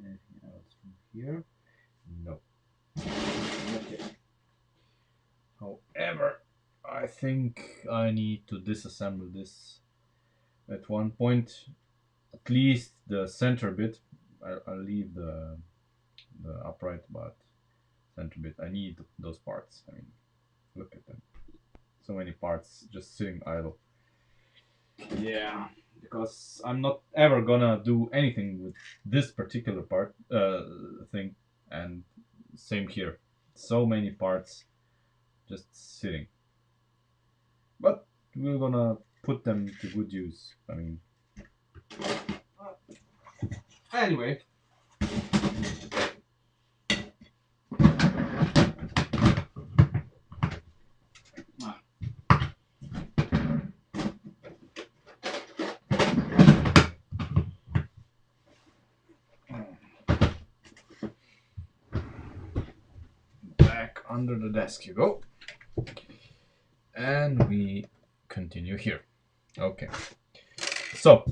Anything else from here? No. Okay. However, I think I need to disassemble this at one point. At least the center bit. I'll leave the upright, but center bit. I need those parts. I mean, look at them. So many parts just sitting idle. Yeah, because I'm not ever gonna do anything with this particular part thing, and same here. So many parts just sitting, but we're gonna put them to good use. I mean, anyway. Back under the desk you go. And we continue here. Okay. So,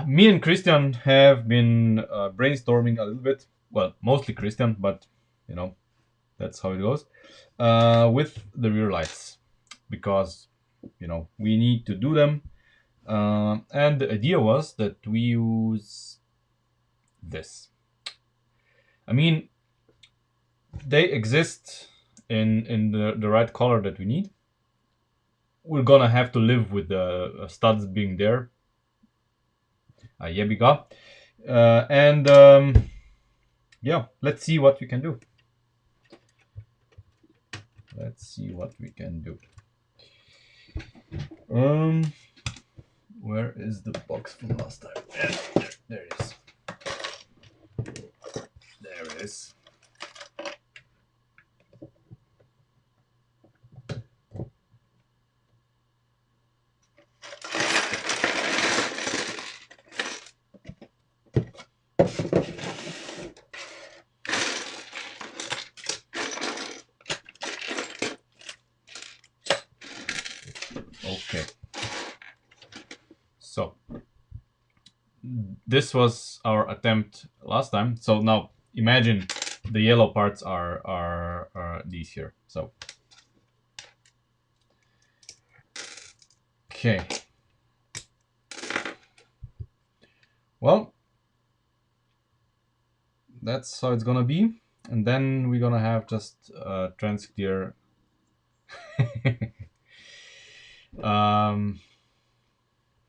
me and Christian have been brainstorming a little bit. Well, mostly Christian, but you know, that's how it goes. With the rear lights, because you know we need to do them. And the idea was that we use this. I mean, they exist in the right color that we need. We're gonna have to live with the studs being there. Yebiga. And yeah, let's see what we can do. Let's see what we can do. Where is the box from last time? There it is. There it is. Okay. So this was our attempt last time. So now imagine the yellow parts are these here. So okay. Well, that's how it's gonna be, and then we're gonna have just trans clear.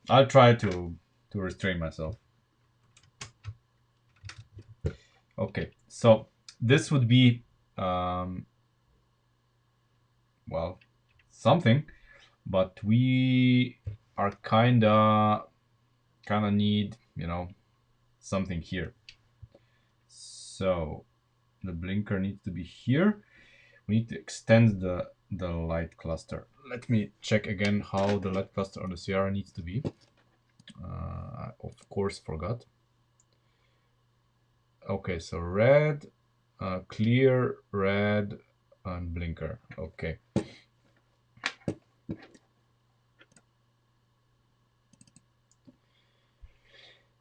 I'll try to restrain myself. Okay, so this would be well, something, but we are kinda need, you know, something here. So the blinker needs to be here. We need to extend the light cluster. Let me check again how the light cluster on the Sierra needs to be. I of course forgot. Okay, so red, clear, red, and blinker. Okay.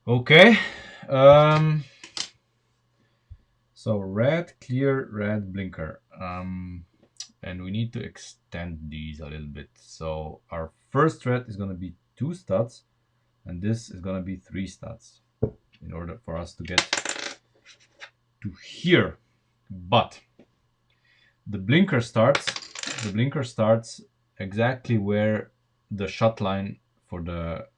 Okay. So red, clear, red, blinker. And we need to extend these a little bit. So our first thread is going to be 2 studs, and this is going to be 3 studs in order for us to get to here. But the blinker starts exactly where the shut line for the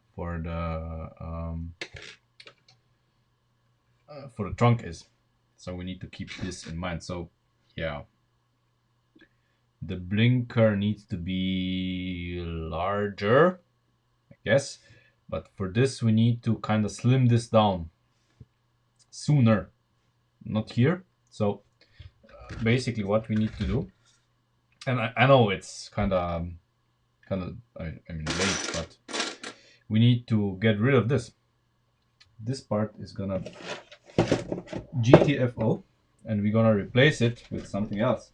trunk is. So we need to keep this in mind. So yeah, the blinker needs to be larger, I guess, but for this we need to kind of slim this down sooner, not here. So basically what we need to do, and I know it's kind of I mean late, but we need to get rid of this. This part is gonna GTFO, and we're gonna replace it with something else.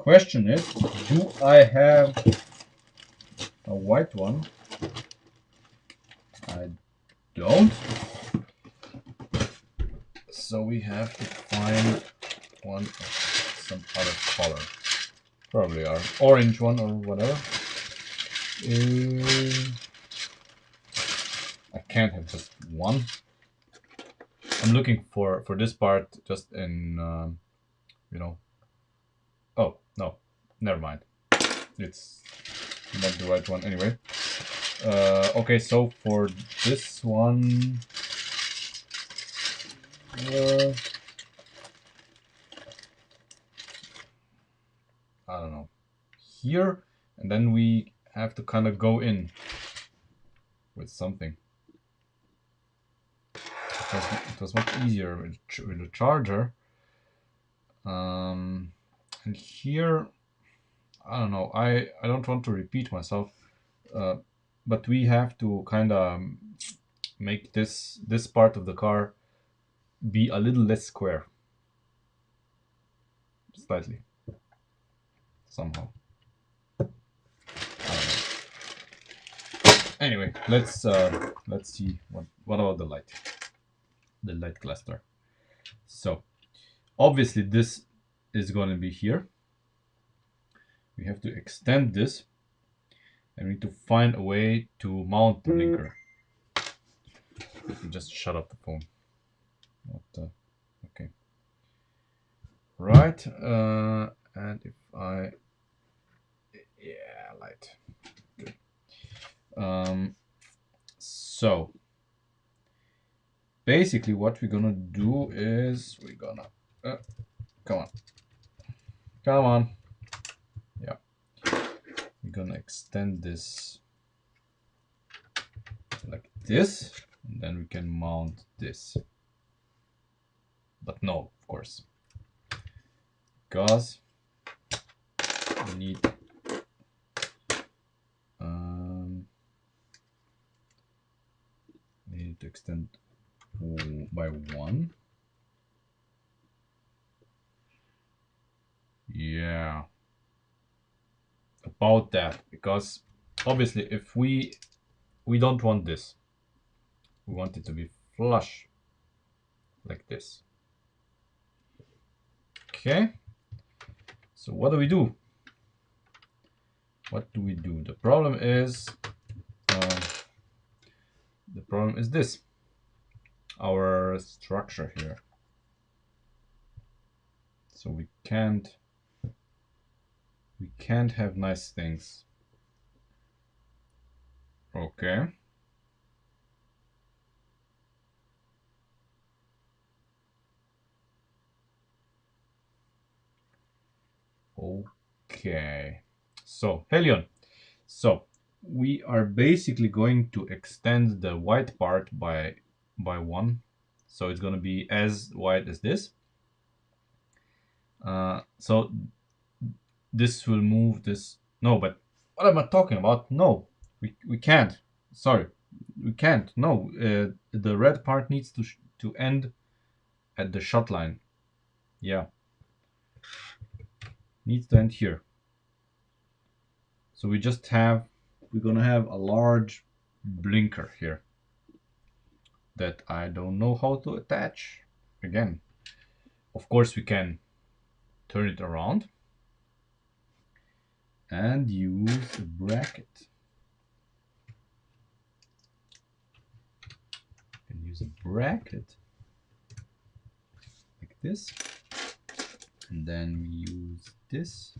Question is, do I have a white one? I don't. So we have to find one of some other color. Probably our orange one or whatever. I can't have just one. I'm looking for this part just in, you know. Oh, no, never mind. It's not the right one anyway. Okay, so for this one, I don't know, here, and then we have to kind of go in with something. It was much easier with the charger. And here, I don't know, I don't want to repeat myself, but we have to kind of make this part of the car be a little less square. Slightly. Somehow. Anyway, let's see what about the light cluster. So obviously this is going to be here. We have to extend this, and we need to find a way to mount the blinker. Let me just shut up the phone. Okay. Right, and if I, yeah, light. Good. So basically what we're gonna do is we're gonna come on, yeah, we're gonna extend this like this, and then we can mount this, but no, of course, because we need to extend by 1. Yeah, about that, because obviously if we don't want this, we want it to be flush like this. Okay, so what do we do? The problem is this, our structure here. So we can't have nice things. Okay. Okay. So Helion. So we are basically going to extend the white part by 1. So it's going to be as wide as this. So this will move this. No, but what am I talking about? No, we can't. Sorry, we can't. No, the red part needs to end at the shot line. Yeah, needs to end here. So we're gonna have a large blinker here that I don't know how to attach. Again, of course we can turn it around and use a bracket. And use a bracket like this, and then we use this.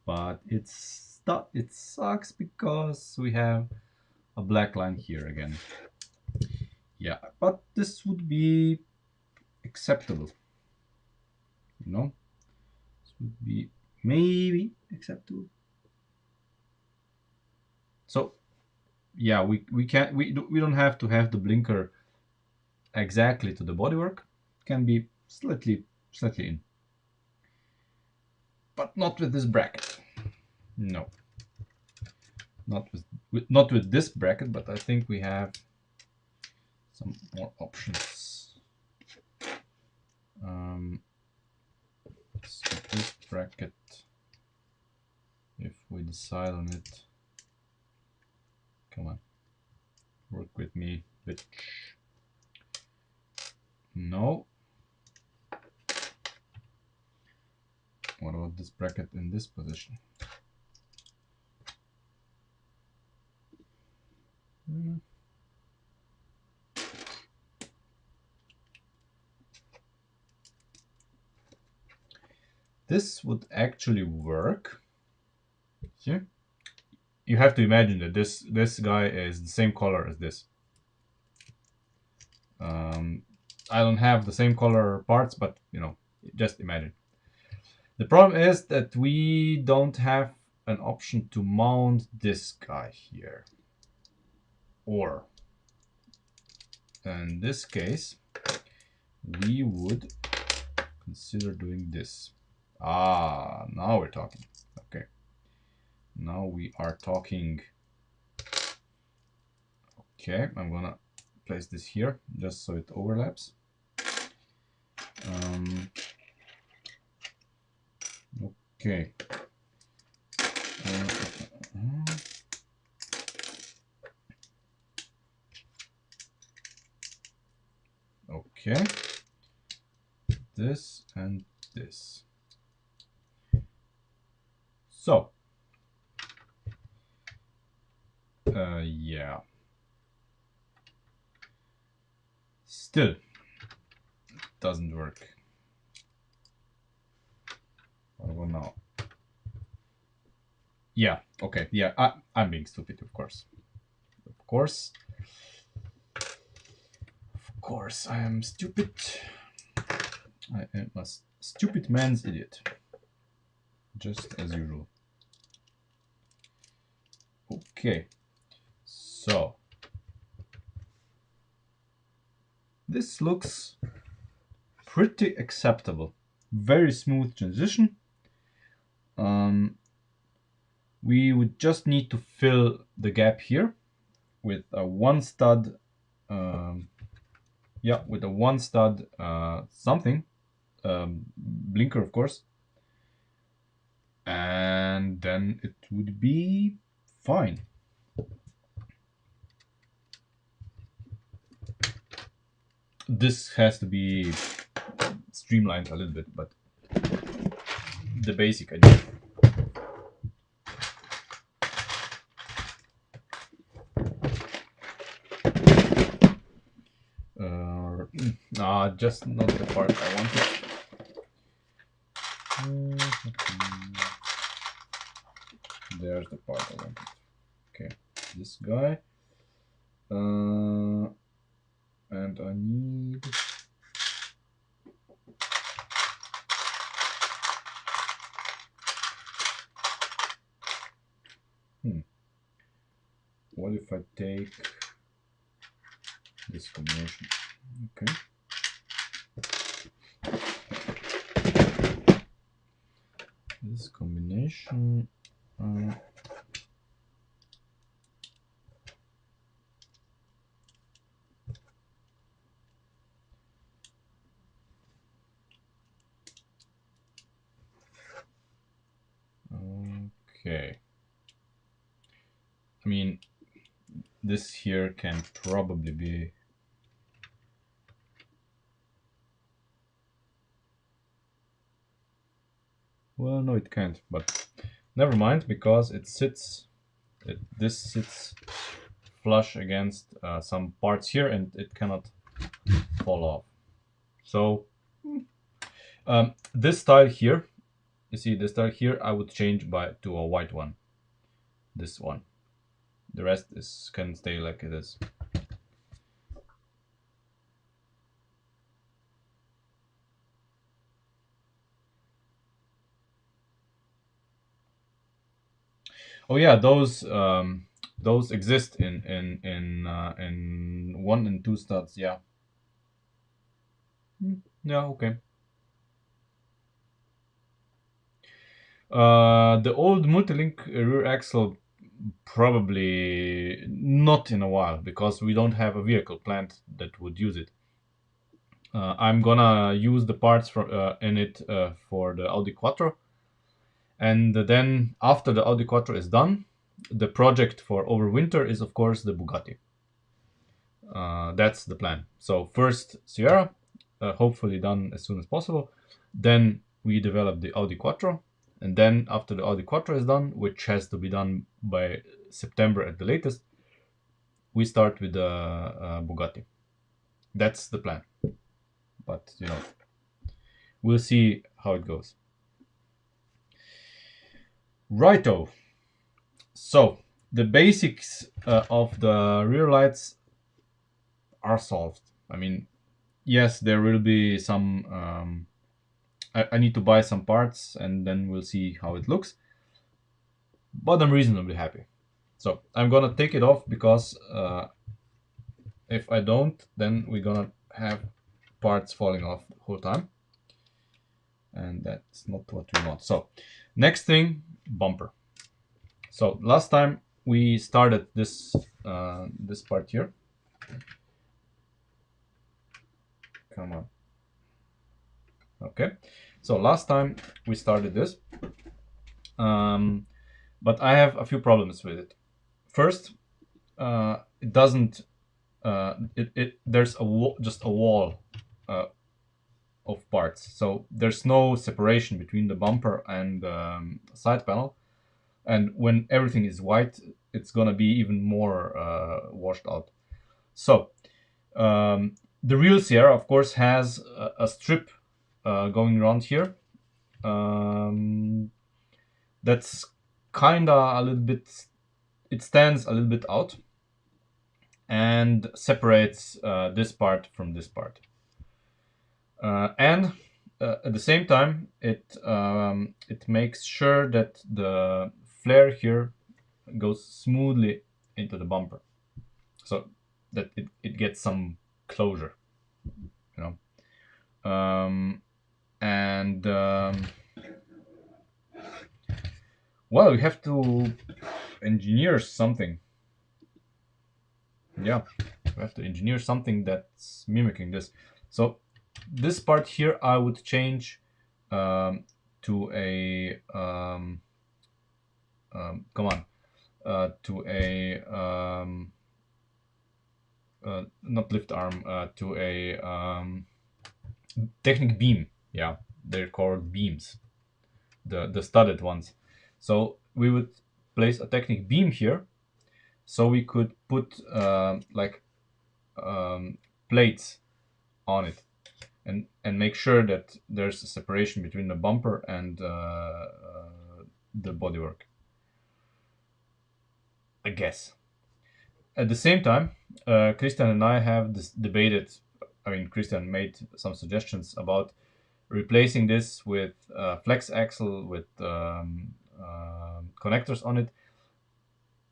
But it sucks because we have a black line here again. Yeah, but this would be acceptable, you know. This would be maybe acceptable. So yeah, we don't have to have the blinker exactly to the bodywork. It can be slightly in, but not with this bracket. No, not with this bracket. But I think we have some more options. bracket, if we decide on it, come on, work with me, bitch. No. What about this bracket in this position? This would actually work. See? You have to imagine that this guy is the same color as this. I don't have the same color parts, but you know, just imagine. The problem is that we don't have an option to mount this guy here. Or in this case, we would consider doing this. Ah, now we're talking. Okay. Now we are talking. Okay, I'm gonna place this here just so it overlaps. Okay. Okay. This and this. So. Yeah. Still doesn't work. What about now? Yeah, okay, yeah, I'm being stupid, of course. Of course. Of course, I am stupid. I am a stupid man's idiot. Just as usual. Okay. So. This looks pretty acceptable. Very smooth transition. We would just need to fill the gap here with a one stud, yeah, with a one stud something, blinker, of course, and then it would be fine. This has to be streamlined a little bit, but the basic idea. Just not the part I wanted. There's the part I wanted. Okay, this guy. And I need... What if I take this combination? Okay. This combination. Okay. I mean, this here can probably be... Well, no, it can't, but never mind, because it sits... this sits flush against some parts here, and it cannot fall off. So, this tile here, you see this tile here, I would change to a white one. This one. The rest can stay like it is. Oh yeah, those exist in 1 and 2 studs. Yeah. Yeah. Okay. The old multi-link rear axle, probably not in a while, because we don't have a vehicle plant that would use it. I'm gonna use the parts in it for the Audi Quattro, And then after the Audi Quattro is done, the project for overwinter is of course the Bugatti. That's the plan. So first Sierra, hopefully done as soon as possible. Then we develop the Audi Quattro, and then after the Audi Quattro is done, which has to be done by September at the latest, we start with the Bugatti. That's the plan. But we'll see how it goes. Righto. So the basics of the rear lights are solved. I mean, yes, there will be some. I need to buy some parts, and then we'll see how it looks. But I'm reasonably happy. So I'm gonna take it off because if I don't, then we're gonna have parts falling off the whole time, and that's not what we want. So next thing, bumper. So last time we started this this part here. Come on. Okay. So last time we started this, but I have a few problems with it. First, it doesn't. There's just a wall of parts, so there's no separation between the bumper and side panel. And when everything is white, it's gonna be even more washed out. So the real Sierra, of course, has a strip going around here. That's kinda a little bit. It stands a little bit out and separates this part from this part. And at the same time, it makes sure that the flare here goes smoothly into the bumper, so that it gets some closure, you know. And well, we have to engineer something. Yeah, we have to engineer something that's mimicking this. So this part here I would change to a come on, to a not lift arm, to a Technic beam. Yeah, they're called beams, the studded ones. So we would place a Technic beam here, so we could put like plates on it, and make sure that there's a separation between the bumper and the bodywork, I guess. At the same time, Christian and I have debated. I mean, Christian made some suggestions about replacing this with flex axle with connectors on it.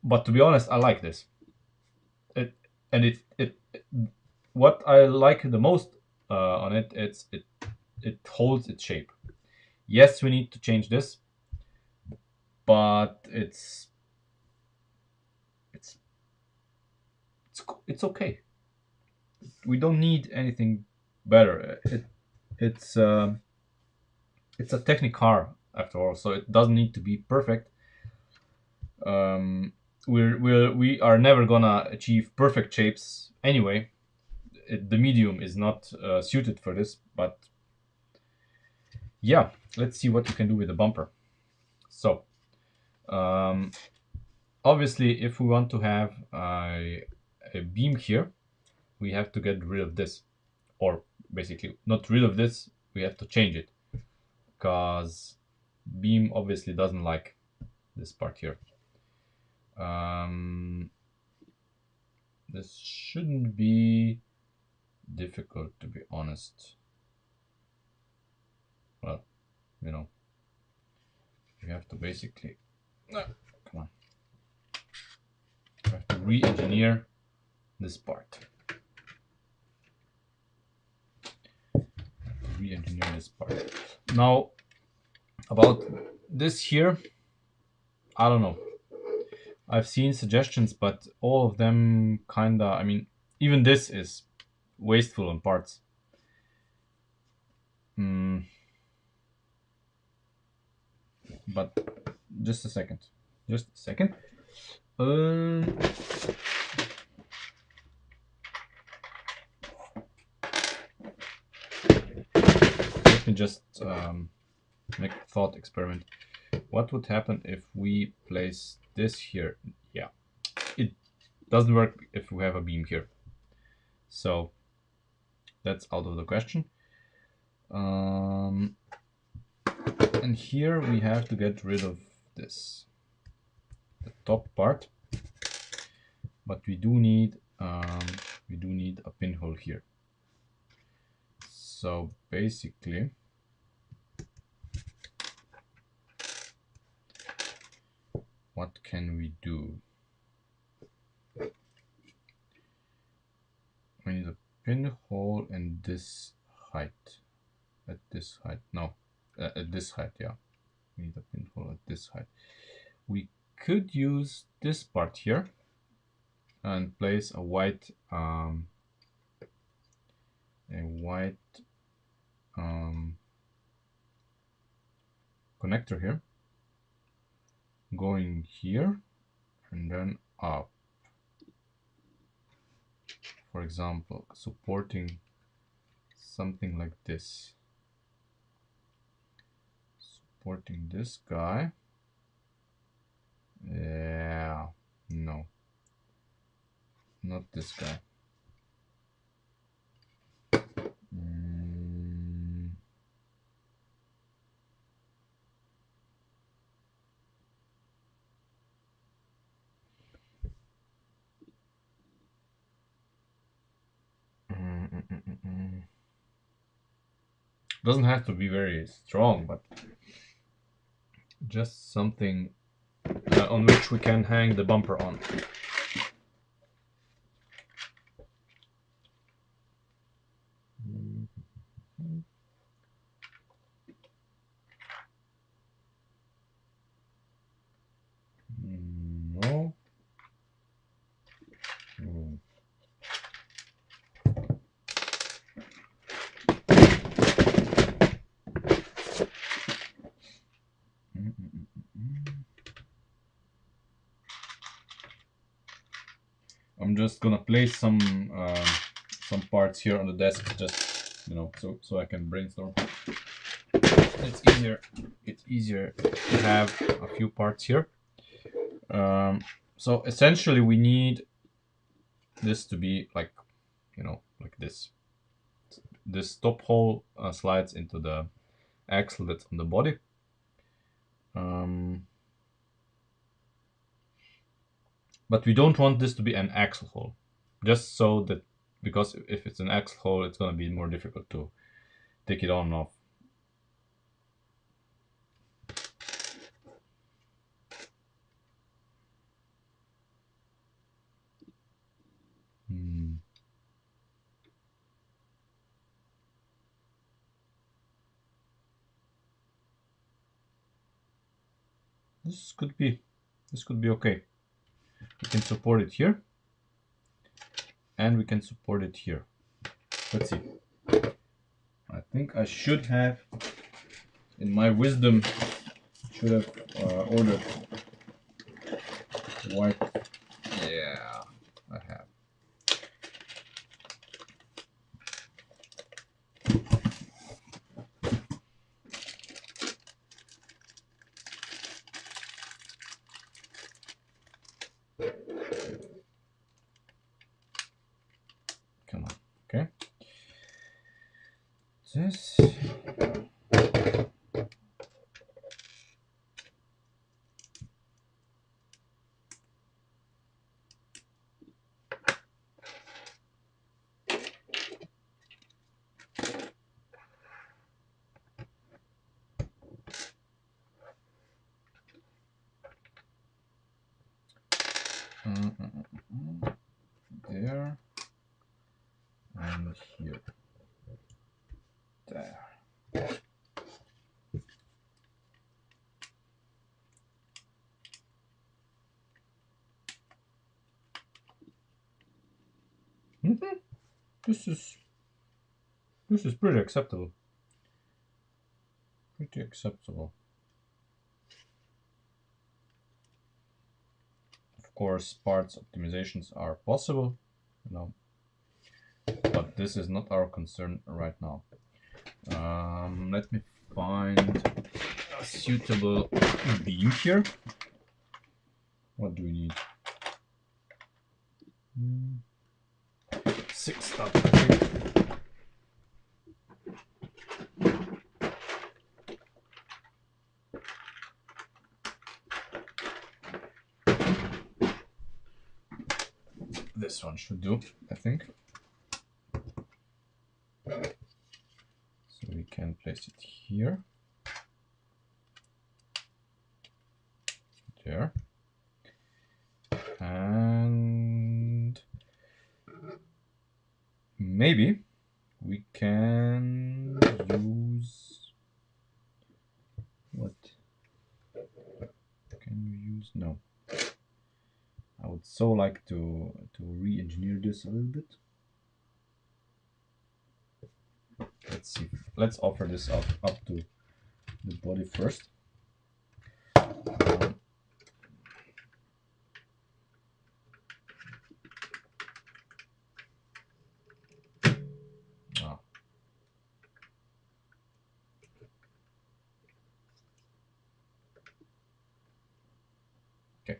But to be honest, I like this. It what I like the most on it, it holds its shape. Yes, we need to change this, but it's it's okay. We don't need anything better. It's a Technic car after all, so it doesn't need to be perfect. We are never gonna achieve perfect shapes anyway. The medium is not suited for this, but yeah, let's see what you can do with the bumper. So um, obviously, if we want to have a beam here, we have to get rid of this, or basically not rid of this, we have to change it, because beam obviously doesn't like this part here. This shouldn't be difficult, to be honest. Well, you have to basically come on, you have to re-engineer this part. Now, about this here, I don't know. I've seen suggestions, but all of them kinda. I mean, even this is wasteful on parts. but just a second. Just a second. Let me just make a thought experiment. What would happen if we place this here? Yeah, it doesn't work if we have a beam here. So that's out of the question. And here we have to get rid of this, the top part, but we do need a pinhole here. So basically, what can we do? We need a pinhole in this height. At this height, no, at this height, yeah. We need a pinhole at this height. We could use this part here and place a white connector here, going here and then up. For example, supporting something like this. Supporting this guy. Yeah, no, not this guy. Doesn't have to be very strong, but just something on which we can hang the bumper on. No. I'm just gonna place some parts here on the desk, just so I can brainstorm. It's easier to have a few parts here. So essentially, we need this to be like like this. This top hole slides into the axle that's on the body. But we don't want this to be an axle hole, just so that, because if it's an axle hole, it's going to be more difficult to take it on and off. This could be okay. We can support it here, and we can support it here. Let's see. I think I should have, in my wisdom, ordered white. Yeah, I have. Come on, okay. This. There and here. There. This is pretty acceptable. Pretty acceptable. Of course, parts optimizations are possible, you know, but this is not our concern right now. Let me find a suitable beam here. What do we need? 6 stuff, I think. This one should do, I think. So we can place it here. There. And maybe we can use what can we use? No, I would so like to re-engineer this a little bit. Let's see. Let's offer this up to the body first. Okay.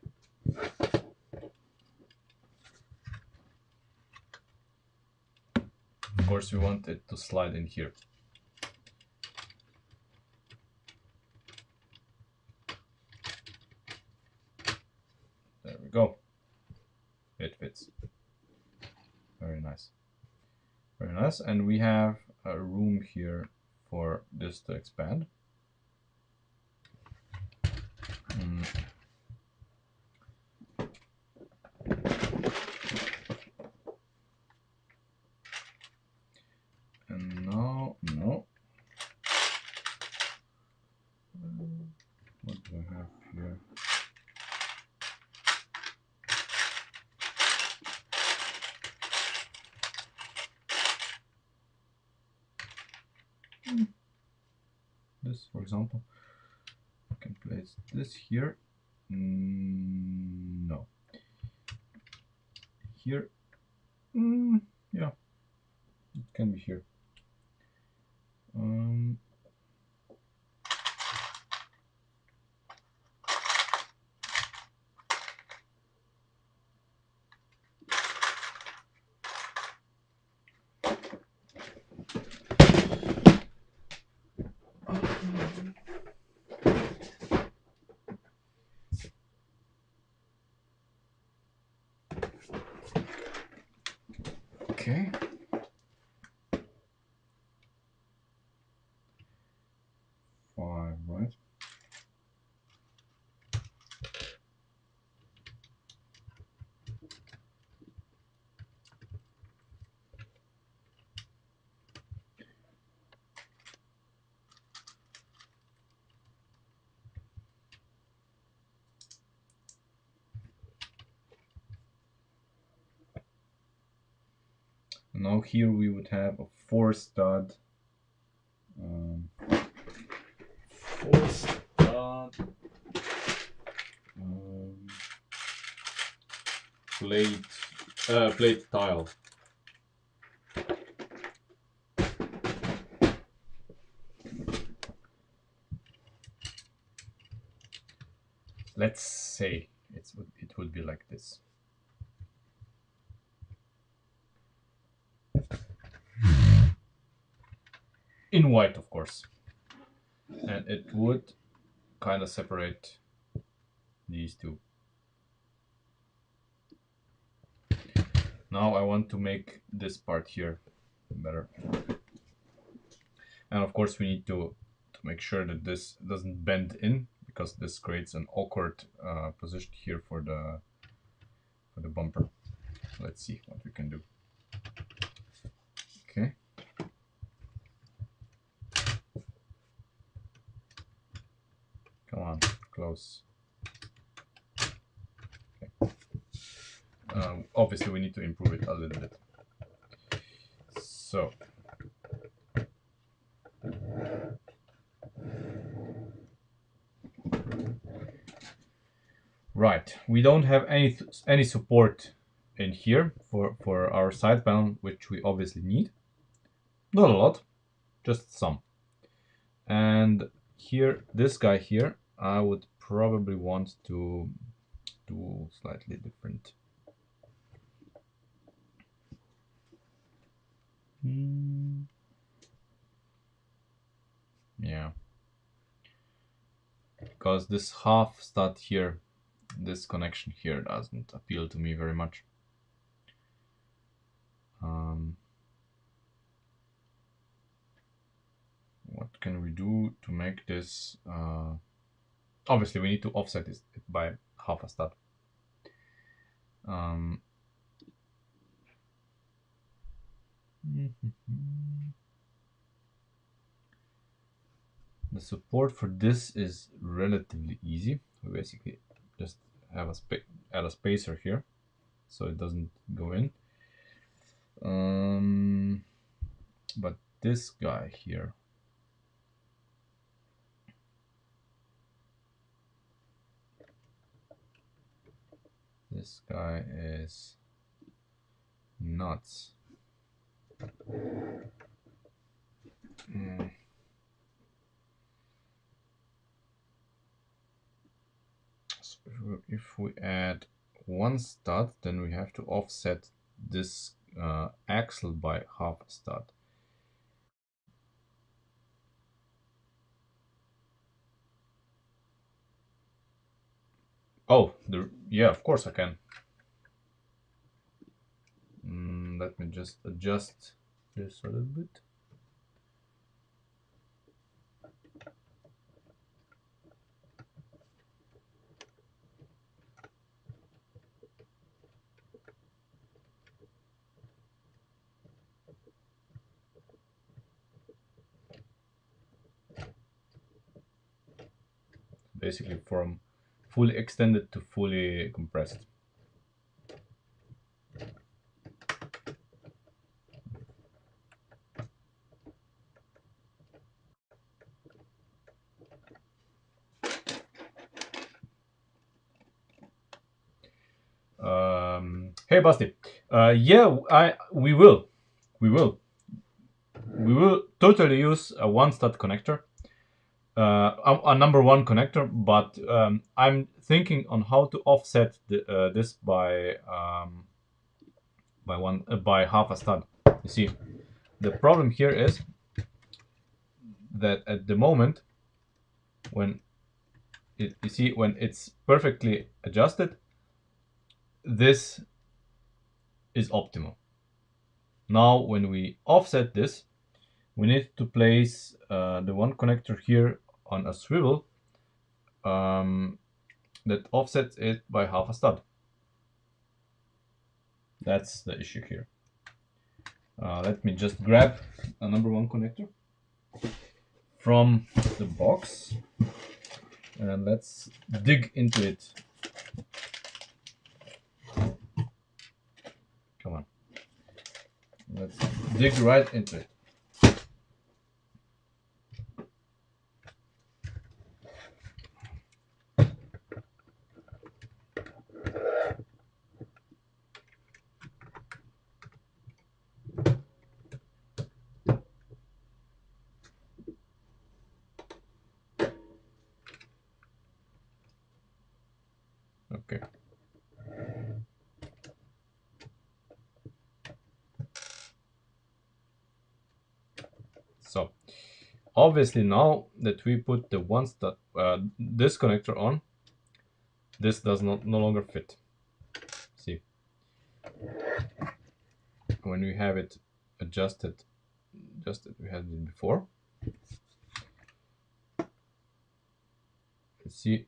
Of course, we want it to slide in here. There we go. It fits. Very nice. Very nice. And we have a room here for this to expand. And now, no. What do I have here? This, for example, I can place this here. No. Here. Yeah, it can be here. Okay. Five, right? Now here we would have a 4-stud. 4-stud plate tile. Let's say it would be like this. In white, of course. And it would kind of separate these two. Now I want to make this part here better. And of course we need to make sure that this doesn't bend in, because this creates an awkward position here for the bumper. Let's see what we can do. Okay. Come on, close. Okay. Obviously we need to improve it a little bit. So Right, we don't have any support in here for our side panel, which we obviously need. Not a lot, just some. And here, this guy here, I would probably want to do slightly different. Yeah, because this half stud here, this connection here doesn't appeal to me very much. What can we do to make this? Obviously, we need to offset this by half a stud. The support for this is relatively easy. We basically just have add a spacer here, so it doesn't go in. But this guy here, this guy is nuts. So if we add one stud, then we have to offset this axle by half a stud. Oh, yeah, of course I can. Let me just adjust this a little bit. Basically from fully extended to fully compressed. Hey Basti, yeah, we will totally use a one stud connector, a number one connector, but I'm thinking on how to offset this by by half a stud. You see, the problem here is that at the moment when you see when it's perfectly adjusted, this is optimal. Now when we offset this, we need to place the one connector here on a swivel that offsets it by half a stud. That's the issue here. Let me just grab a number one connector from the box and let's dig into it. Come on. Let's dig right into it. Okay. So obviously now that we put the one stud, this connector on, this does not no longer fit. See, when we have it adjusted, just as we had it before, see,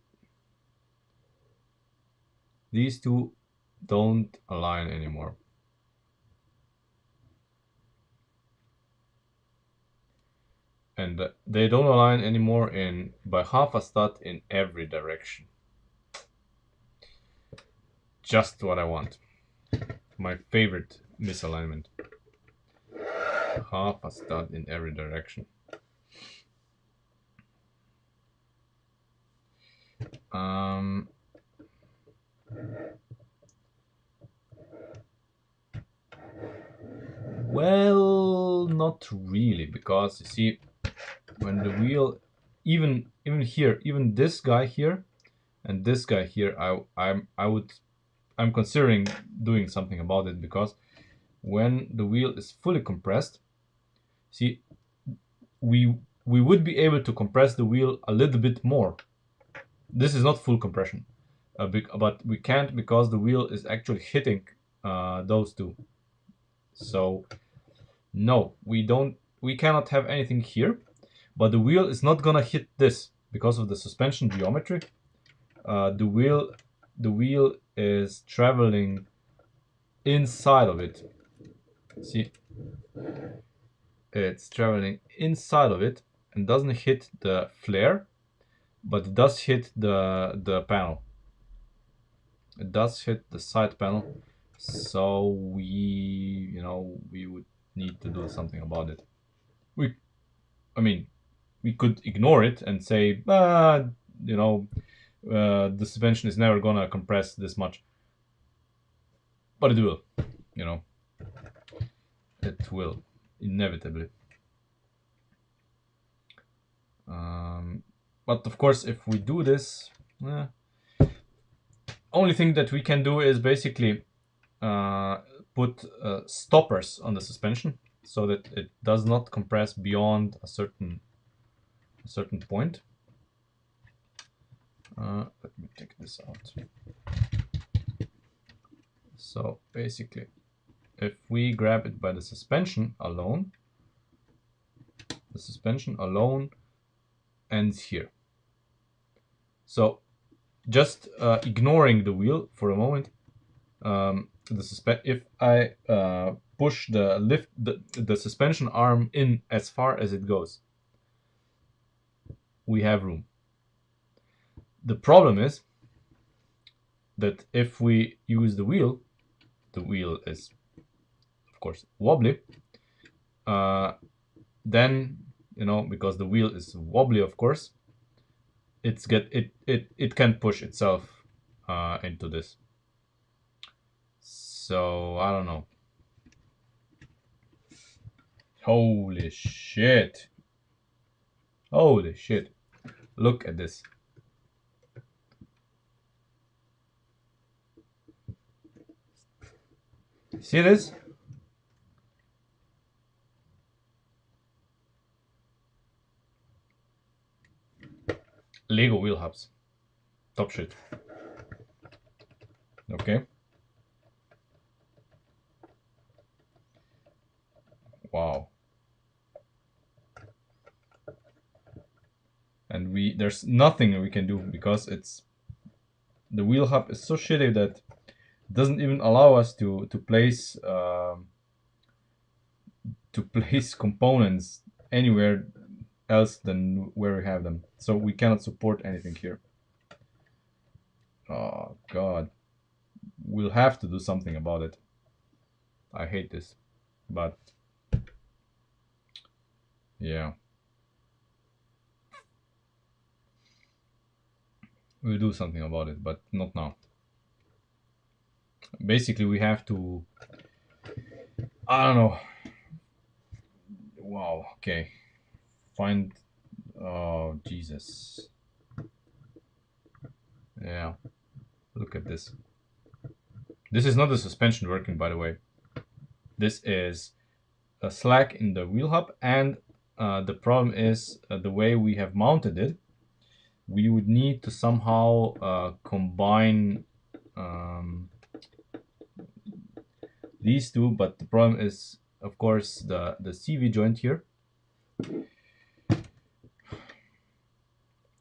these two don't align anymore. And they don't align anymore in by half a stud in every direction. Just what I want. My favorite misalignment. Half a stud in every direction. Well, not really, because you see, when the wheel, even here, even this guy here and this guy here, I'm considering doing something about it, because when the wheel is fully compressed, see, we we would be able to compress the wheel a little bit more. This is not full compression, but we can't, because the wheel is actually hitting those two. So no, we cannot have anything here, but the wheel is not gonna hit this because of the suspension geometry. The wheel is traveling inside of it. See, it's traveling inside of it and doesn't hit the flare, but it does hit the panel. It does hit the side panel, so we would need to do something about it. I mean, we could ignore it and say, you know, the suspension is never gonna compress this much, but it will, you know, it will inevitably. But of course, if we do this, only thing that we can do is basically uh, put stoppers on the suspension so that it does not compress beyond a certain point. Let me take this out. So basically, if we grab it by the suspension alone, the suspension alone ends here. So just ignoring the wheel for a moment, if I push the suspension arm in as far as it goes, we have room. The problem is that if we use the wheel is of course wobbly. Then because the wheel is wobbly, of course, it can push itself into this. So I don't know. Holy shit! Holy shit! Look at this. See this? Lego wheel hubs. Top shit. Okay. Wow. And there's nothing we can do because the wheel hub is so shitty that it doesn't even allow us to place components anywhere else than where we have them. So we cannot support anything here. Oh god. We'll have to do something about it. I hate this. But yeah. We'll do something about it, but not now. Basically we have to, I don't know. Wow, okay. Find, oh Jesus. Yeah. Look at this. This is not the suspension working, by the way. This is a slack in the wheel hub, and the problem is the way we have mounted it. We would need to somehow combine these two, but the problem is, of course, the CV joint here.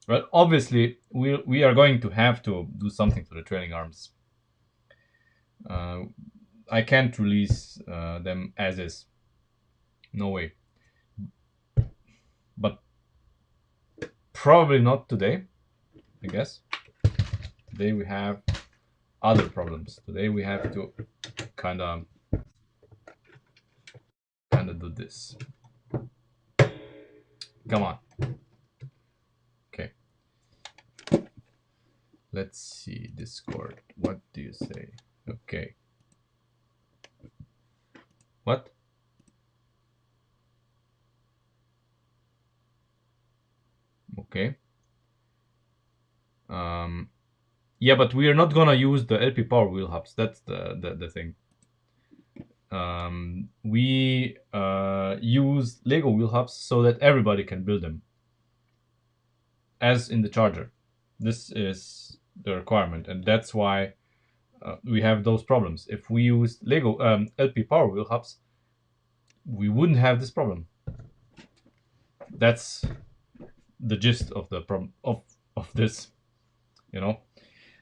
Well, obviously, we are going to have to do something to the trailing arms. I can't release them as is. No way. But probably not today, I guess. Today we have other problems. Today we have to kind of do this. Come on. Okay. Let's see, Discord. What do you say? Okay. What? Okay. Yeah, but we are not gonna use the LP power wheel hubs. That's the thing. We use Lego wheel hubs so that everybody can build them, as in the charger. This is the requirement, and that's why we have those problems. If we use Lego LP power wheel hubs, we wouldn't have this problem. That's the gist of the problem of this, you know.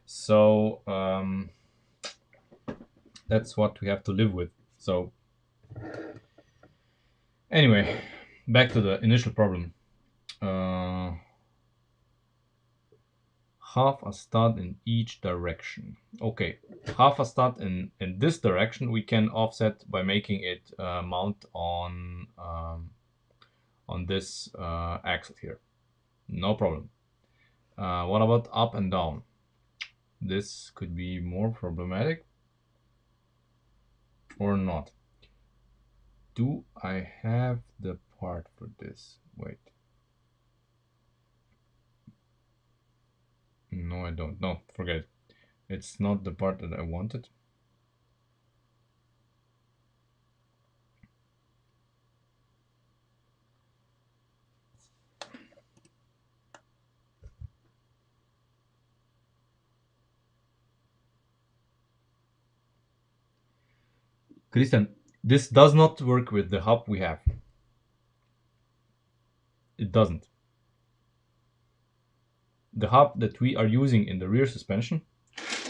So that's what we have to live with. So anyway, back to the initial problem. Half a stud in each direction. Okay, half a stud in this direction we can offset by making it mount on this axle here. No problem. What about up and down? This could be more problematic or not. Do I have the part for this? Wait. No, I don't. No, forget it. It's not the part that I wanted. Christian, this does not work with the hub we have. It doesn't. The hub that we are using in the rear suspension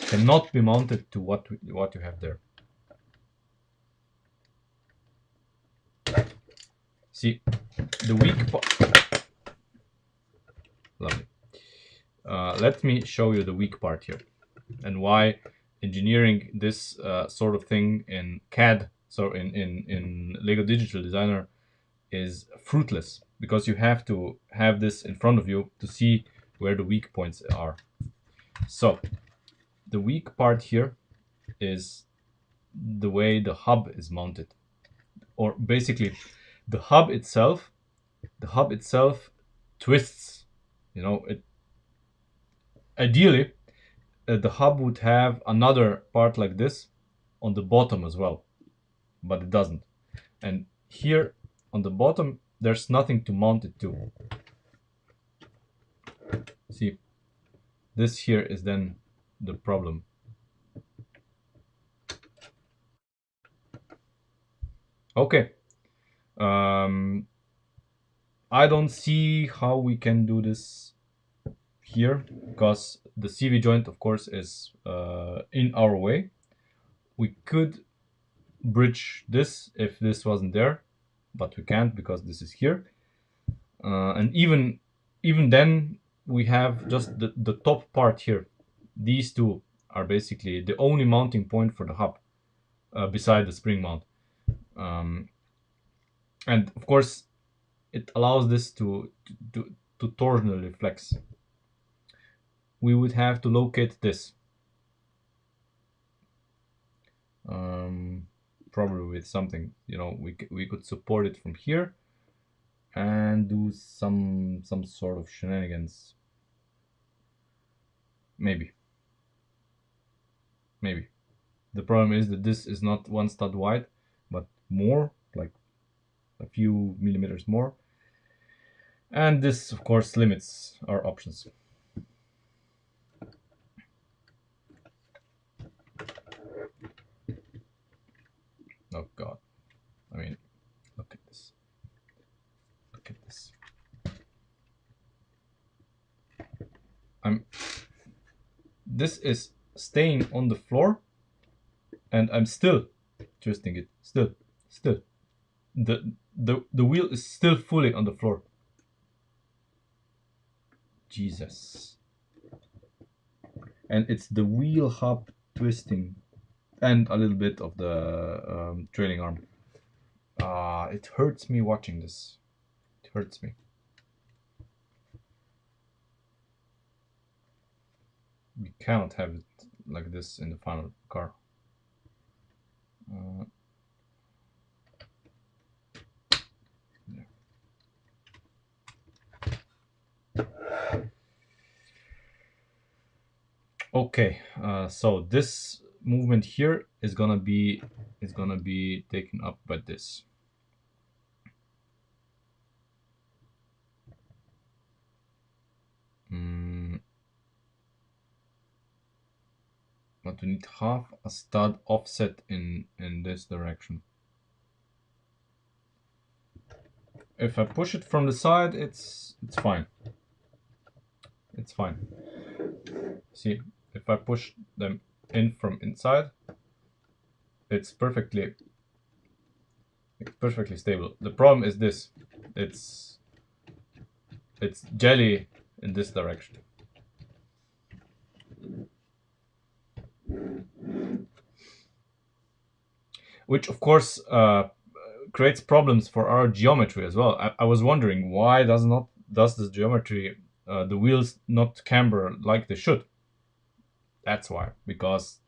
cannot be mounted to what you have there. See, the weak part. Lovely. Let me show you the weak part here, and why engineering this sort of thing in CAD, so in Lego Digital Designer, is fruitless, because you have to have this in front of you to see where the weak points are. So the weak part here is the way the hub is mounted, or basically the hub itself twists. You know, it ideally the hub would have another part like this on the bottom as well, but it doesn't. And here on the bottom there's nothing to mount it to. See, this here is then the problem. Okay, I don't see how we can do this here, because the CV joint of course is in our way. We could bridge this if this wasn't there, but we can't because this is here. And even then we have just the top part here. These two are basically the only mounting point for the hub, beside the spring mount. And of course it allows this to torsionally flex. We would have to locate this, probably with something, you know, we could support it from here and do some sort of shenanigans. Maybe. The problem is that this is not one stud wide, but more, like a few millimeters more. And this, of course, limits our options. Oh God. I mean, look at this. Look at this. This is staying on the floor, and I'm still twisting it. Still. The wheel is still fully on the floor. Jesus. And it's the wheel hub twisting, and a little bit of the trailing arm. It hurts me watching this. It hurts me. cannot have it like this in the final car. Okay, so this movement here is gonna be taken up by this. But we need half a stud offset in this direction. If I push it from the side, it's fine. It's fine. See, if I push them in from inside, it's perfectly stable. The problem is this: it's jelly in this direction. Which of course creates problems for our geometry as well. I was wondering why does this geometry the wheels not camber like they should. That's why, because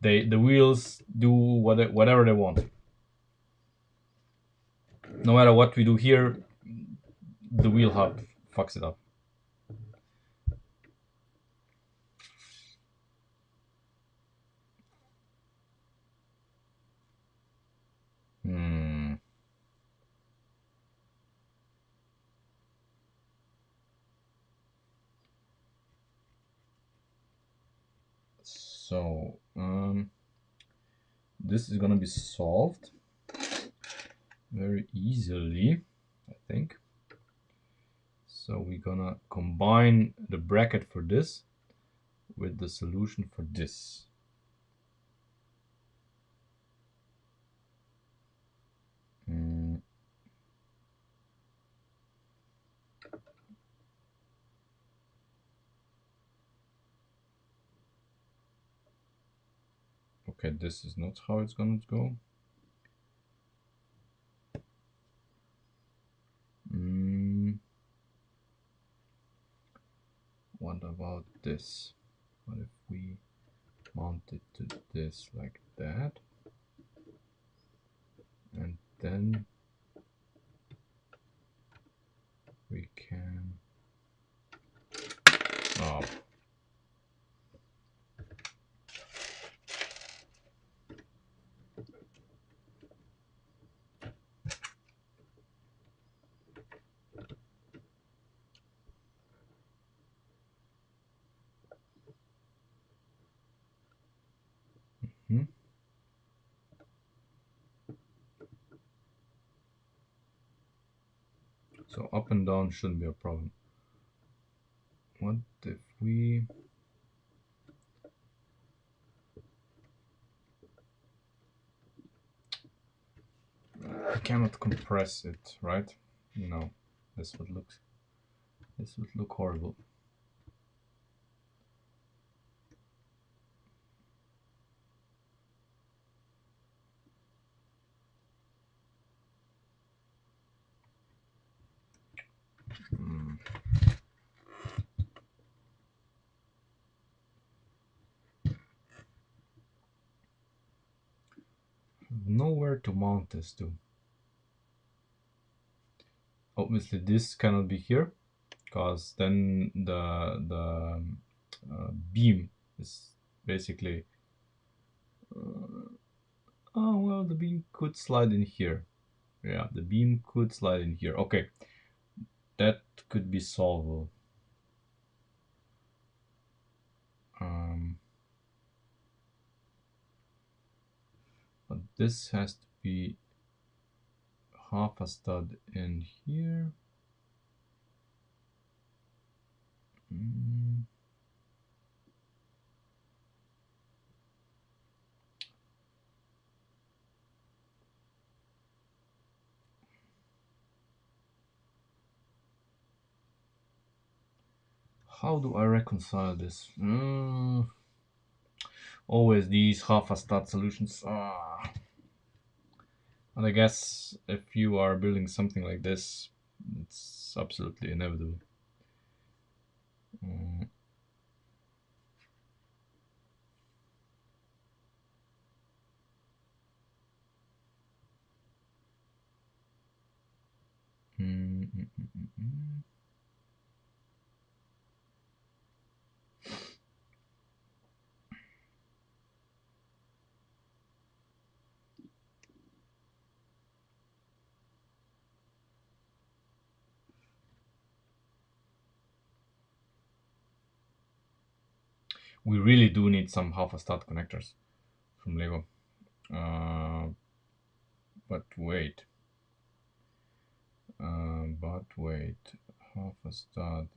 the wheels do whatever they want. No matter what we do here, the wheel hub fucks it up. So this is gonna be solved very easily, I think. So we're gonna combine the bracket for this with the solution for this. Okay, this is not how it's gonna go. What about this? What if we mount it to this like that? And then we can... Oh. So up and down shouldn't be a problem. What if we... I cannot compress it, right? No, this would look horrible. Nowhere to mount this to. Obviously this cannot be here, because then the beam is basically oh well, the beam could slide in here. Yeah, the beam could slide in here. Okay, that could be solvable. But this has to be half a stud in here. How do I reconcile this? Always these half a stud solutions. And I guess if you are building something like this, it's absolutely inevitable. We really do need some half a stud connectors from Lego. But wait. Half a stud.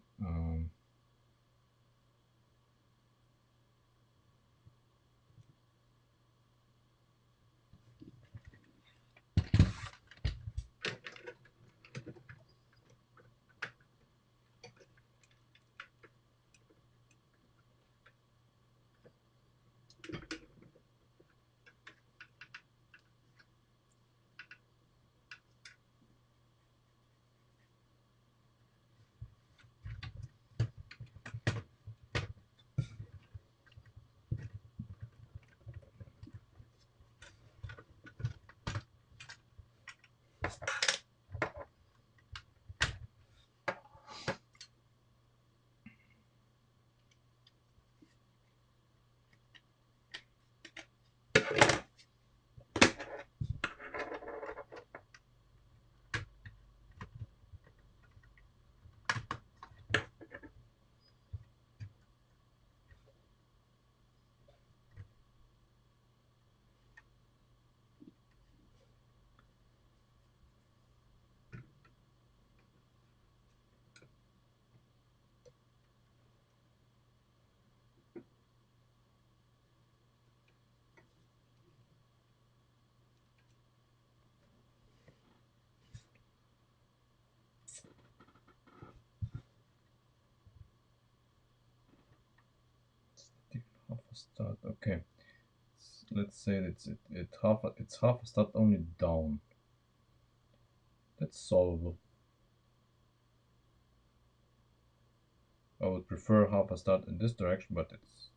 Half a stud. Okay. Let's say it's half a stud only down. That's solvable. I would prefer half a stud in this direction, but it's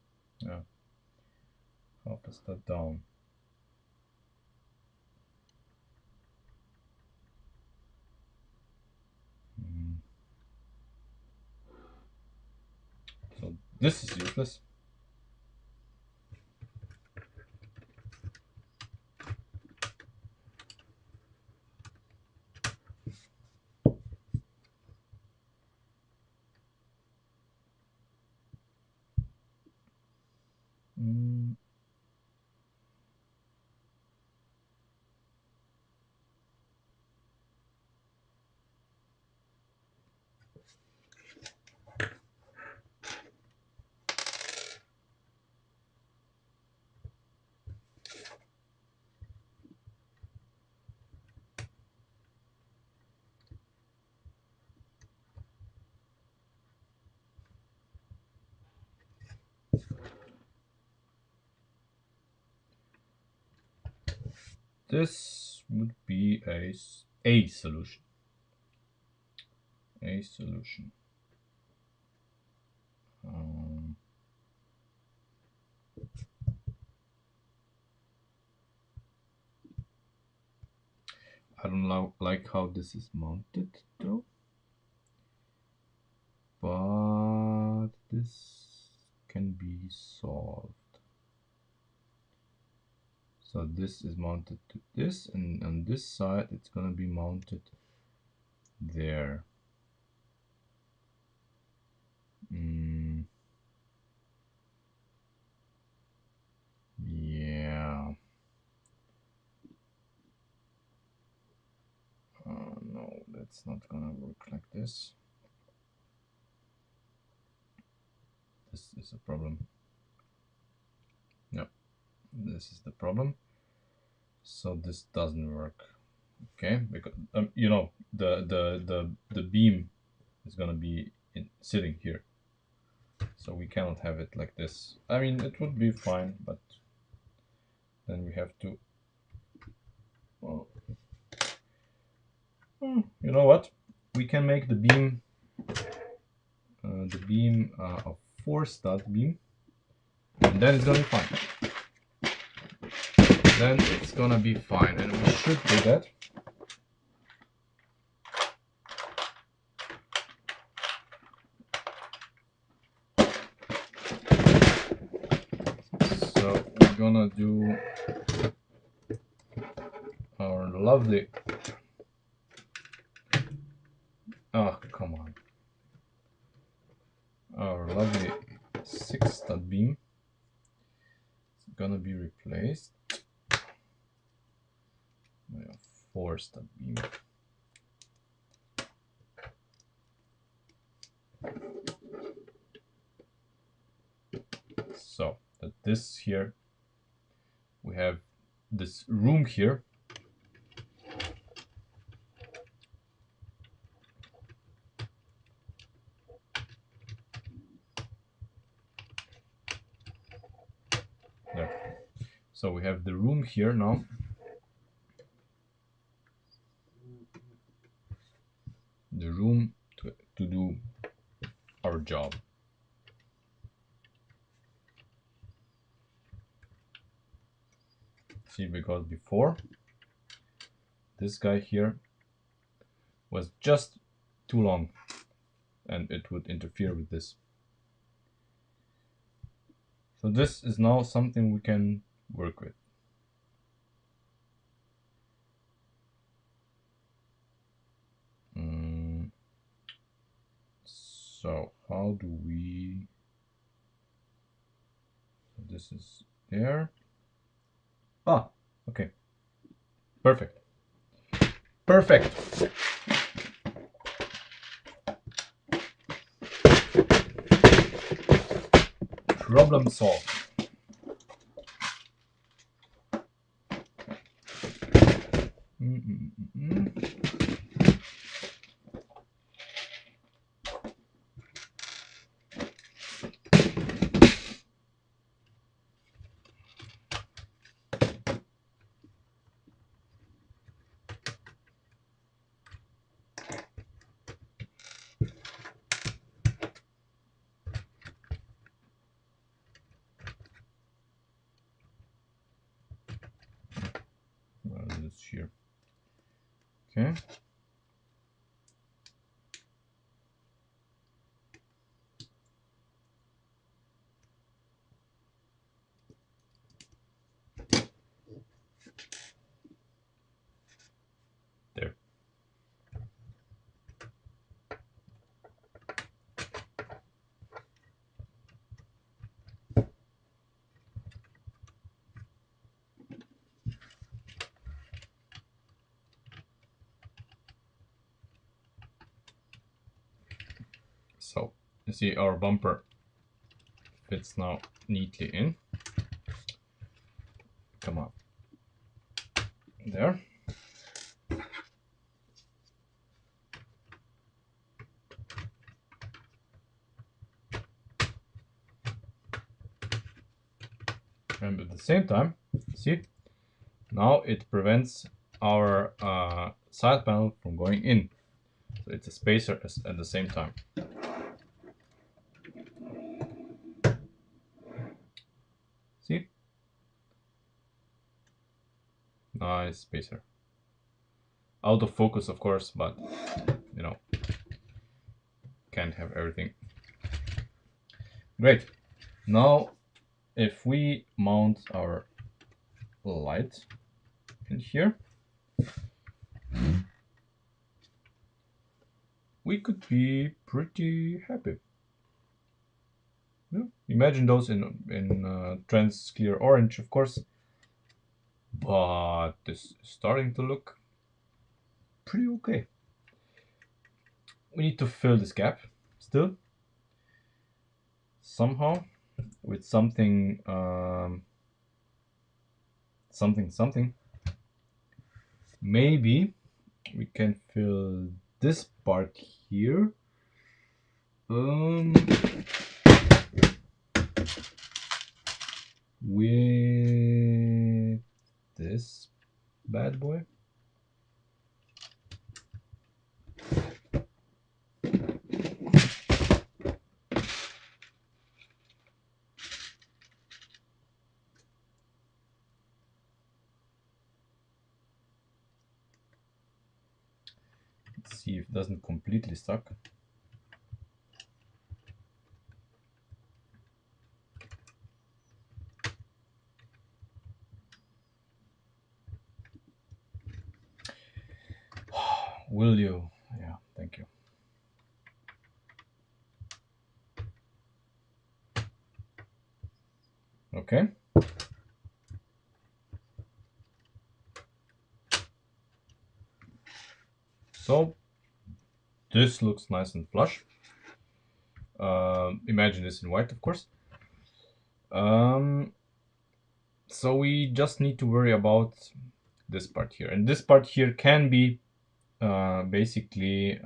half a stud down. So this is useless. This would be a solution. A solution. I don't like how this is mounted though, but this can be solved. So this is mounted to this, and on this side it's gonna be mounted there. Yeah. No, that's not gonna work like this. This is a problem. No, this is the problem. So this doesn't work. Okay, because you know the beam is gonna be sitting here, so we cannot have it like this. I mean, it would be fine, but then we have to. Well, you know what? We can make the beam a 4-stud beam, and then it's gonna be fine. Then it's gonna be fine, and we should do that. gonna do our lovely, oh come on, our lovely 6-stud beam is gonna be replaced by a 4-stud beam. So that this here, we have this room here. There. So we have the room here now. The room to do our job. See, because before this guy here was just too long and it would interfere with this. So this is now something we can work with. So how do we, so this is there. Ah, okay. Perfect. Perfect. Problem solved. This here. Okay. There. So you see our bumper fits now neatly in. Come on. There. And at the same time, see, now it prevents our side panel from going in. So it's a spacer at the same time. See? Nice spacer. Out of focus, of course, but you know, can't have everything. Great. Now, if we mount our light in here, we could be pretty happy. Yeah. Imagine those in trans clear orange, of course, but this is starting to look pretty okay. We need to fill this gap still somehow with something something. Maybe we can fill this part here with this bad boy. Let's see if it doesn't completely stuck. Will you? Yeah, thank you. Okay. So this looks nice and flush. Imagine this in white, of course. Um, so we just need to worry about this part here, and this part here can be basically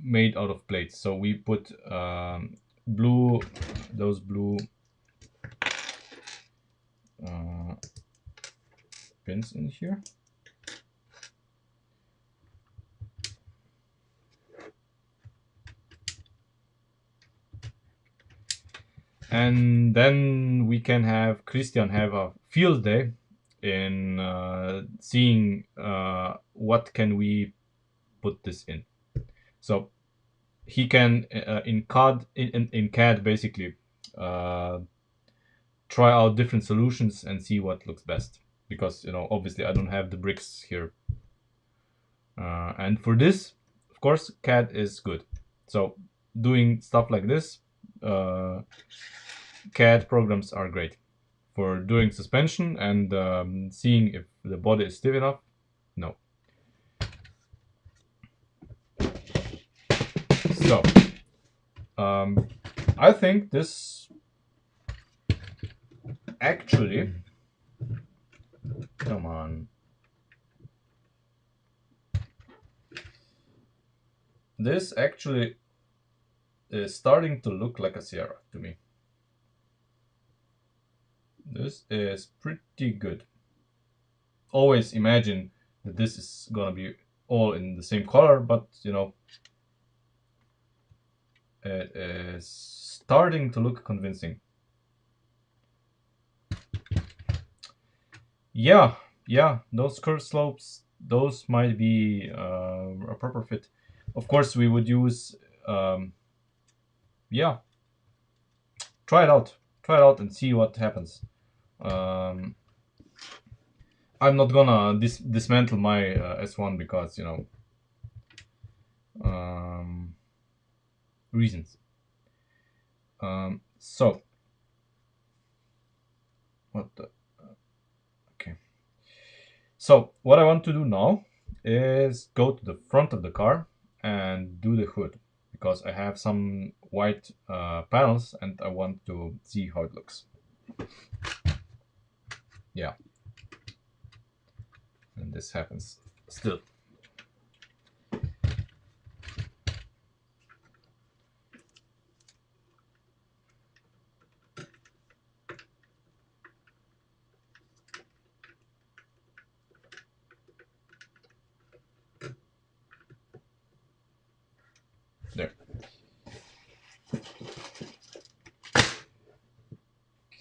made out of plates. So we put those blue pins in here. And then we can have Christian have a field day in seeing what can we put this in. So he can in CAD basically try out different solutions and see what looks best, because obviously I don't have the bricks here, and for this, of course, CAD is good. So doing stuff like this, CAD programs are great for doing suspension and seeing if the body is stiff enough. No. So I think this actually, come on, this actually is starting to look like a Sierra to me. This is pretty good. Always imagine that this is gonna be all in the same color, but it is starting to look convincing. Yeah, those curved slopes, those might be a proper fit. Of course, we would use, yeah, try it out and see what happens. I'm not gonna dismantle my S1 because reasons. So what the okay. So what I want to do now is go to the front of the car and do the hood, because I have some white panels and I want to see how it looks. Yeah. And this happens still. There.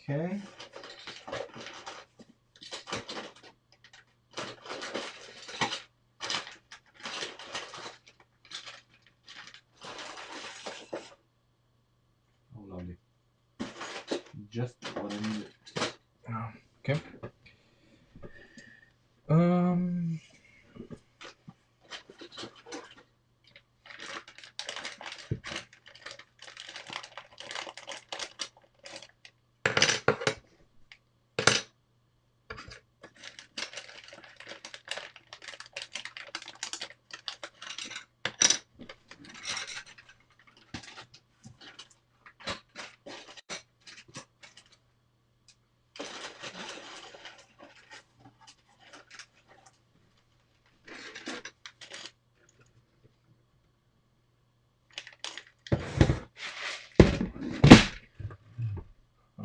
Okay. Oh, lovely. Just what I needed. Okay. Um.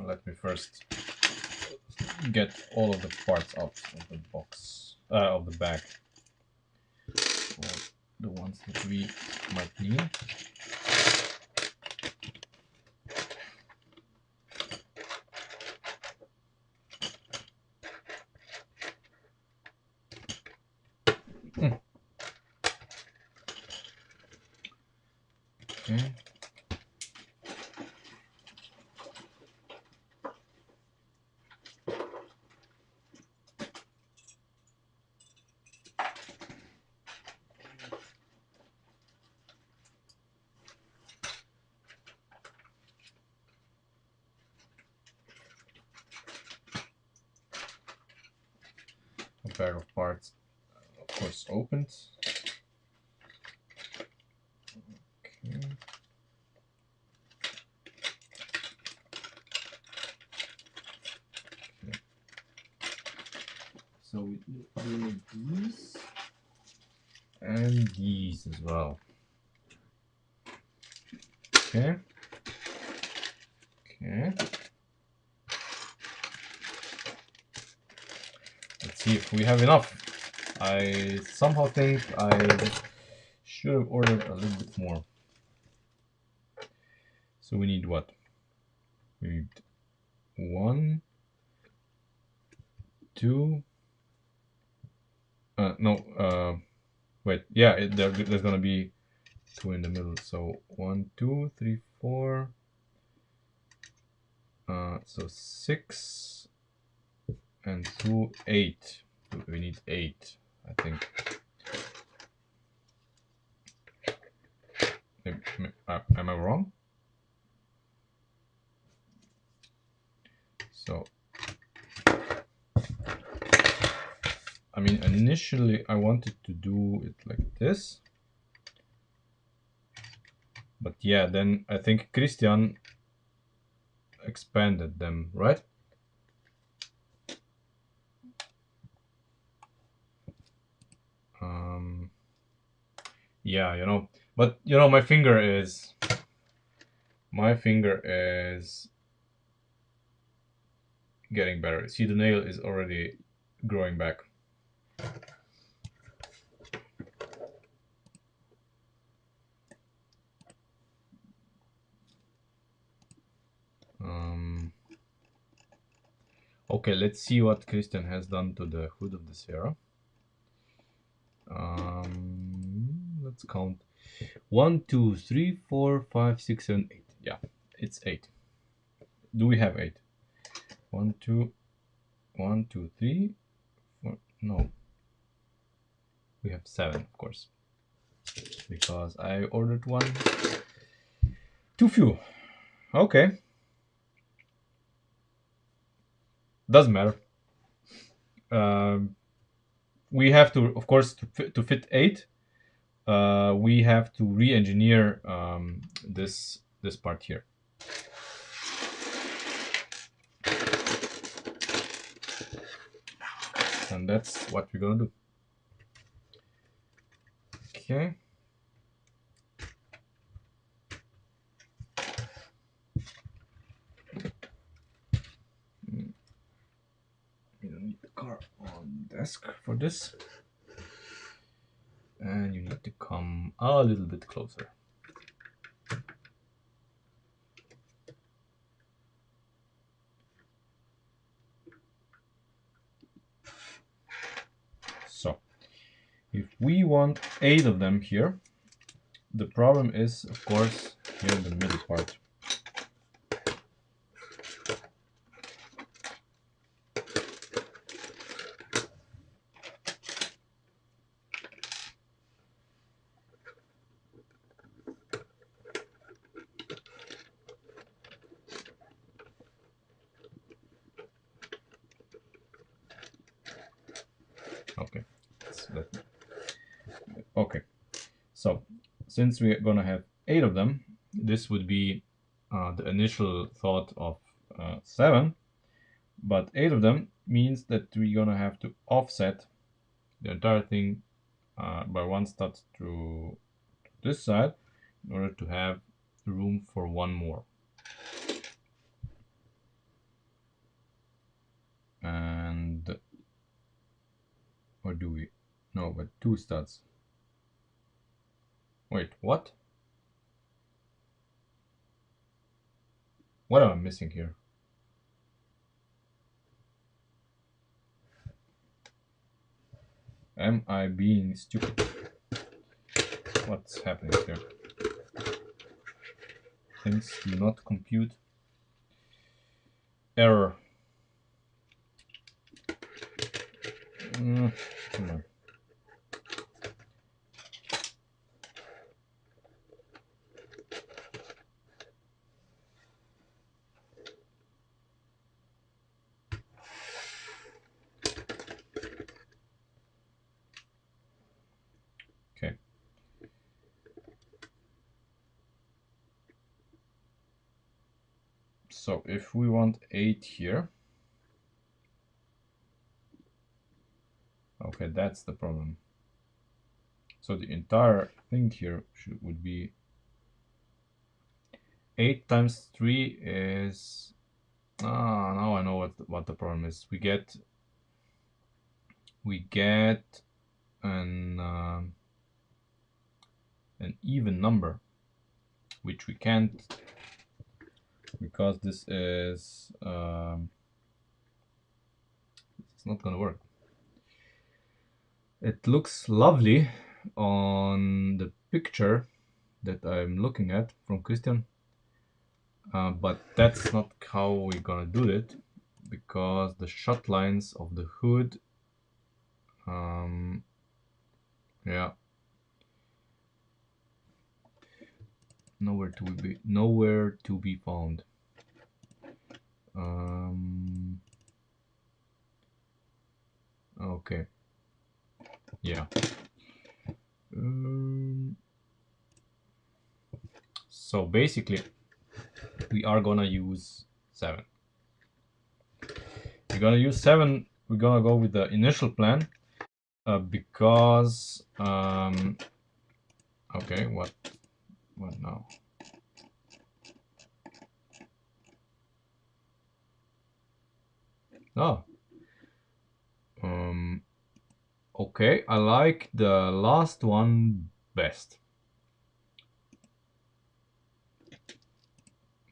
Let me first get all of the parts out of the box, of the bag, or the ones that we might need. Okay. pair of parts, of course, opened. Okay. So we need these and these as well. Okay. Okay. Let's see if we have enough. I somehow think I should have ordered a little bit more. So we need what? We need 1, 2. No. Wait. Yeah. There's gonna be 2 in the middle. So 1, 2, 3, 4. So 6 and 2, 8. We need 8, I think. Am I wrong? So, I mean, initially I wanted to do it like this. But yeah, then I think Christian expanded them, right? Yeah, but my finger is getting better. See, the nail is already growing back. Okay, let's see what Christian has done to the hood of the Sierra. Let's count. 1, 2, 3, 4, 5, 6, 7, 8. Yeah, it's 8. Do we have 8? 1, 2, 1, 2, 3, 4. No, we have 7, of course, because I ordered one too few. Okay, doesn't matter. We have to, of course, to fit 8. We have to re-engineer this part here. And that's what we're gonna do. Okay. You don't need the car on the desk for this. And you need to come a little bit closer. So, if we want 8 of them here, the problem is, of course, here in the middle part. Okay. Okay. So, since we're gonna have 8 of them, this would be the initial thought of 7, but 8 of them means that we're gonna have to offset the entire thing by 1 stud to this side in order to have room for 1 more. And or do we? No, but 2 studs. Wait, what? What am I missing here? Am I being stupid? What's happening here? Things do not compute. Error. Come on. So if we want 8 here, okay, that's the problem. So the entire thing here would be 8 times 3 is now I know what the problem is. We get an even number, which we can't, because this is it's not gonna work. It looks lovely on the picture that I'm looking at from Christian, but that's not how we're gonna do it, because the shot lines of the hood, yeah, nowhere to be found. Okay, yeah. So basically, we are gonna use 7. We're gonna use 7. We're gonna go with the initial plan, because okay, what now? Oh, okay, I like the last one best,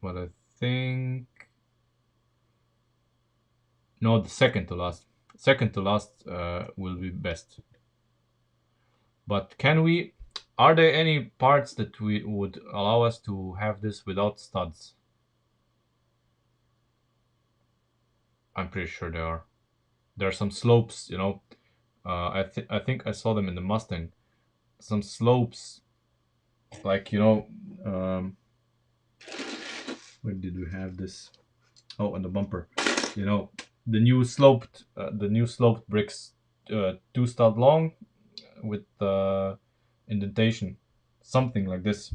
but I think no, the second to last. Second to last will be best. But are there any parts that we would allow us to have this without studs? I'm pretty sure there are. There are some slopes, you know. I think I saw them in the Mustang. Some slopes, like, you know, where did we have this? Oh, on the bumper. You know, the new sloped bricks, 2 stud long, with indentation, something like this,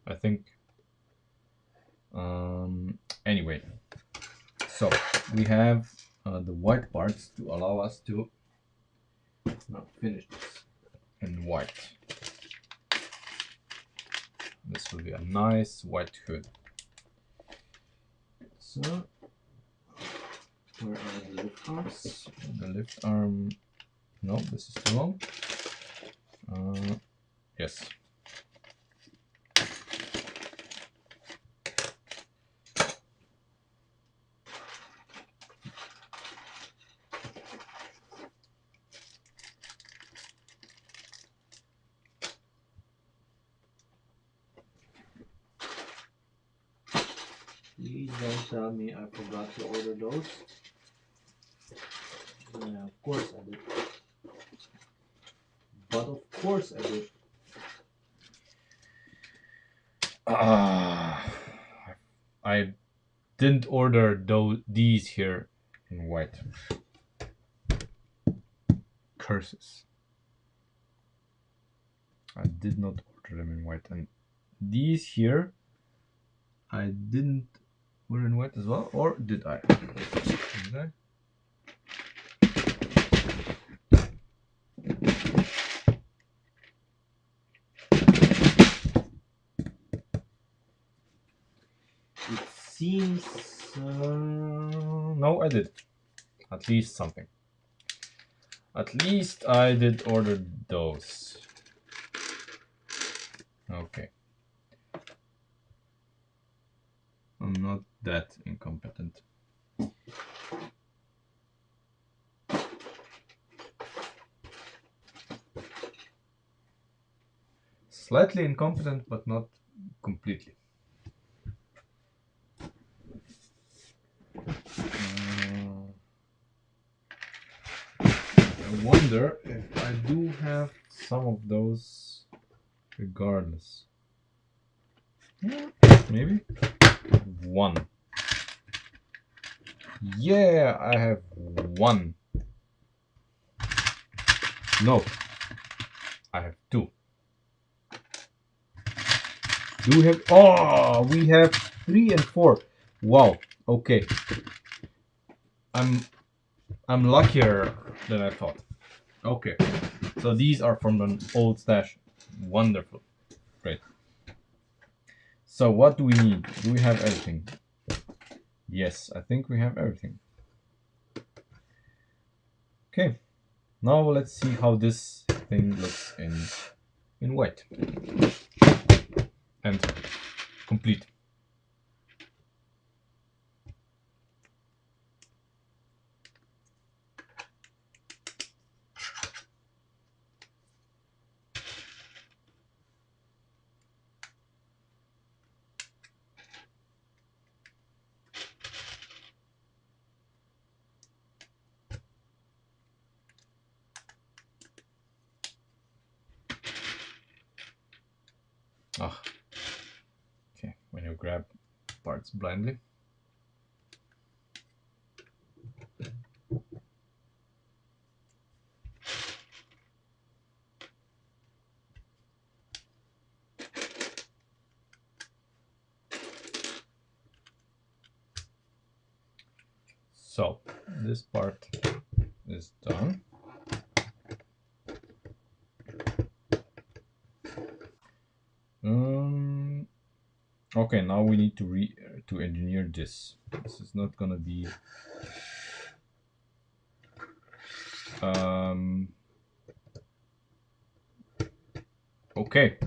I think. Anyway, so we have the white parts to allow us to now finish this in white. This will be a nice white hood. So where are the lift arms? The lift arm, no, this is too long. Yes. Please don't tell me I forgot to order those. Yeah, of course I did. But of course I did. I didn't order these here in white. Curses. I did not order them in white, and these here I didn't order in white as well, or did I? Did I? It seems no, I did. At least something. At least I did order those. Okay. I'm not that incompetent. Slightly incompetent, but not completely. I wonder if I do have some of those regardless. Yeah, maybe. 1. Yeah, I have 1. No, I have 2. Do we have? Oh, we have 3 and 4. Wow. Okay, I'm luckier than I thought. Okay, so these are from an old stash. Wonderful, great. So what do we need? Do we have everything? Yes, I think we have everything. Okay, now let's see how this thing looks in white and complete. Ah, okay, when you grab parts blindly. So this part is done. Okay, now we need to engineer this. This is not gonna be okay.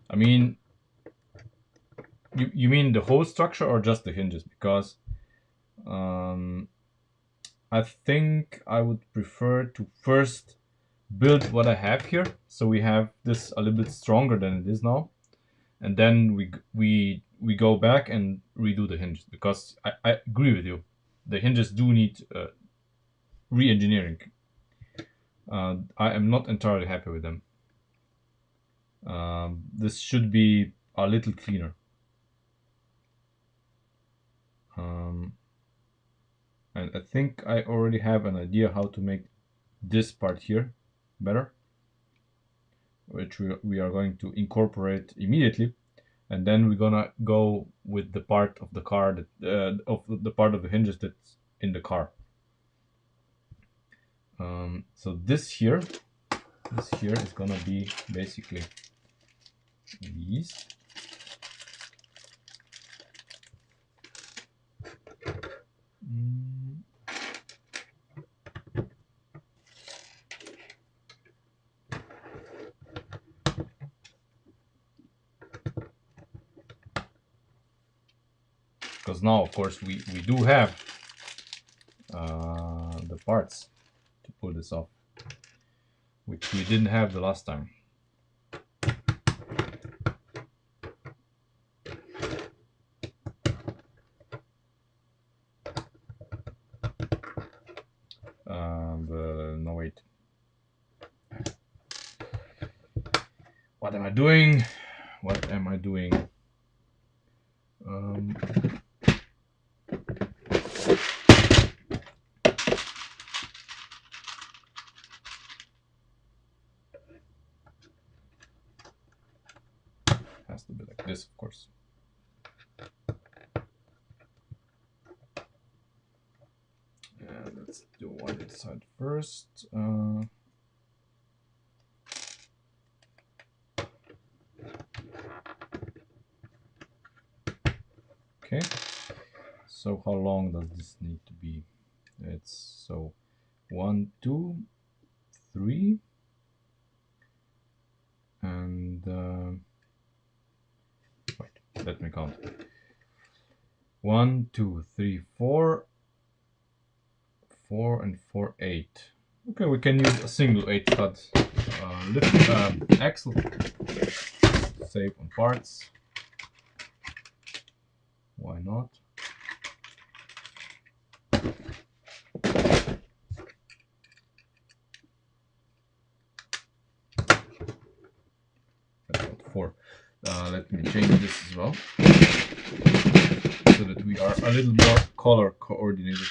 I mean, you mean the whole structure or just the hinges? Because I think I would prefer to first build what I have here, so we have this a little bit stronger than it is now, and then we go back and redo the hinges, because I agree with you, the hinges do need re-engineering. I am not entirely happy with them. This should be a little cleaner. And I think I already have an idea how to make this part here better, which we are going to incorporate immediately. And then we're gonna go with the part of the car that of the part of the hinges that's in the car. So this here is gonna be basically these. Because now, of course, we do have the parts to pull this off, which we didn't have the last time. No, wait. What am I doing? What am I doing? Has to be like this, of course. And let's do one side first. Okay. So how long does this need to be? It's so 1, 2, 3, and wait, let me count. 1, 2, 3, 4, 4, and 4, 8. Okay, we can use a single 8 stud lift axle. Save on parts. Why not? That's not 4. Let me change this as well, so that we are a little more color coordinated.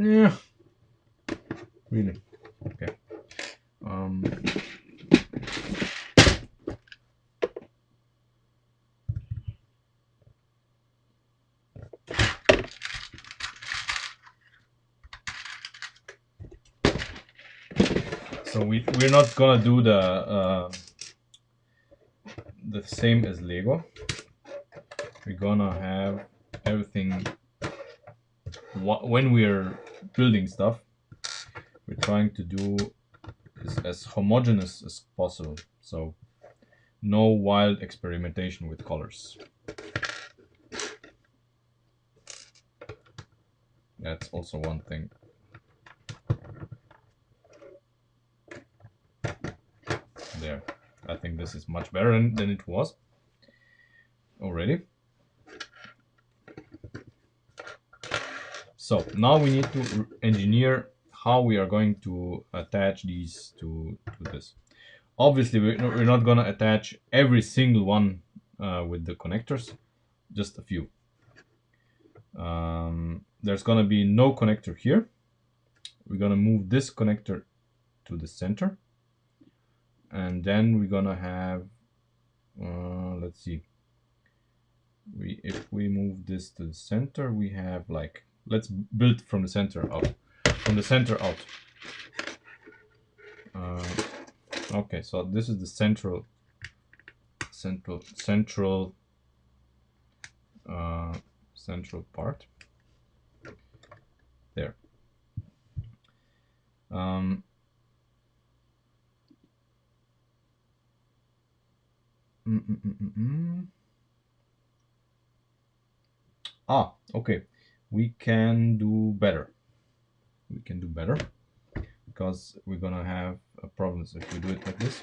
Yeah, really. Okay. Um, so we're not gonna do the same as Lego. We're gonna have everything when we're building stuff. We're trying to do is as homogeneous as possible. So no wild experimentation with colors. That's also one thing. There. I think this is much better than it was already. So now we need to engineer how we are going to attach these to this. Obviously, we're not going to attach every single one with the connectors, just a few. There's going to be no connector here. We're going to move this connector to the center. And then we're going to have, let's see, if we move this to the center, we have like, let's build from the center out. From the center out. Okay, so this is the central part there. Um, okay, we can do better. We can do better because we're gonna have problems if we do it like this.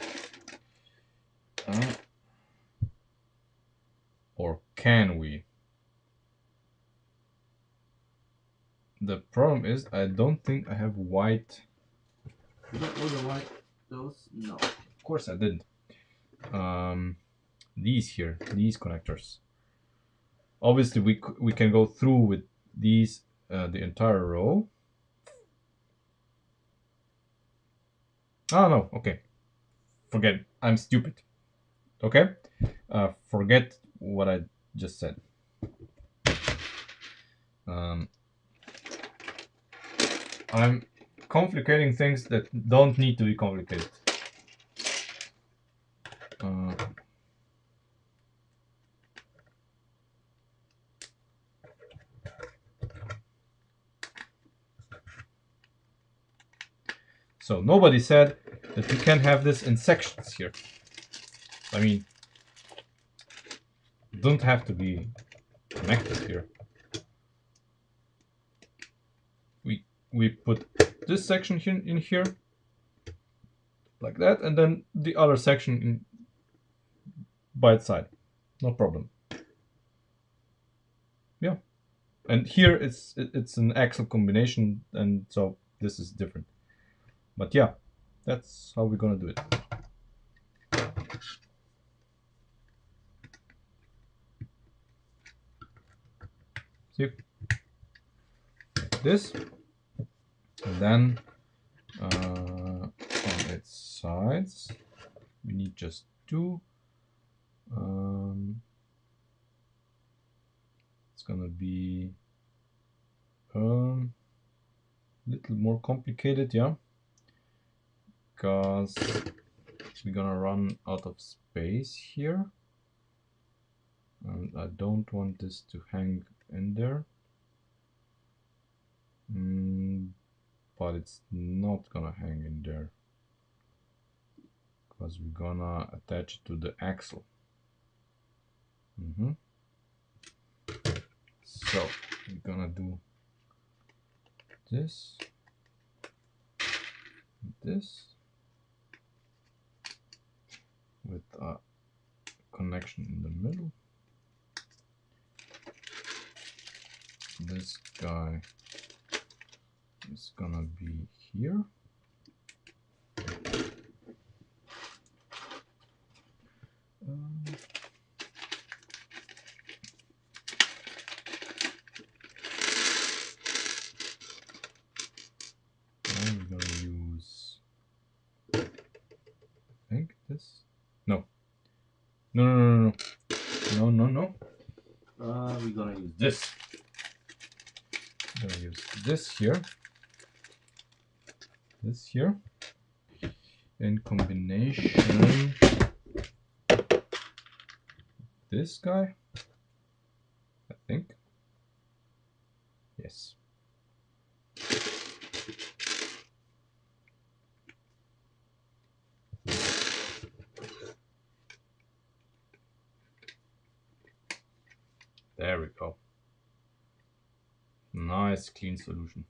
Or can we? The problem is I don't think I have white. You don't order white those? No. Of course I didn't. These here, these connectors. Obviously we can go through with these the entire row. Oh no, okay. Forget it. I'm stupid. Okay? Forget what I just said. I'm complicating things that don't need to be complicated. So nobody said that you can have this in sections here. I mean, don't have to be connected here. We put this section here in here like that, and then the other section in by its side. No problem. Yeah. And here it's an axle combination, and so this is different. But yeah, that's how we're gonna do it. See, like this, and then on its sides we need just two. It's gonna be a little more complicated, yeah, because we're gonna run out of space here, and I don't want this to hang in there. But it's not gonna hang in there because we're gonna attach it to the axle. So we're gonna do this, with a connection in the middle. This guy is gonna be here. this? No. No, no, no, no, no, no, no. We're gonna use this. I'm gonna use this here. This here. In combination, this guy, I think. Yes. There we go. Nice clean solution.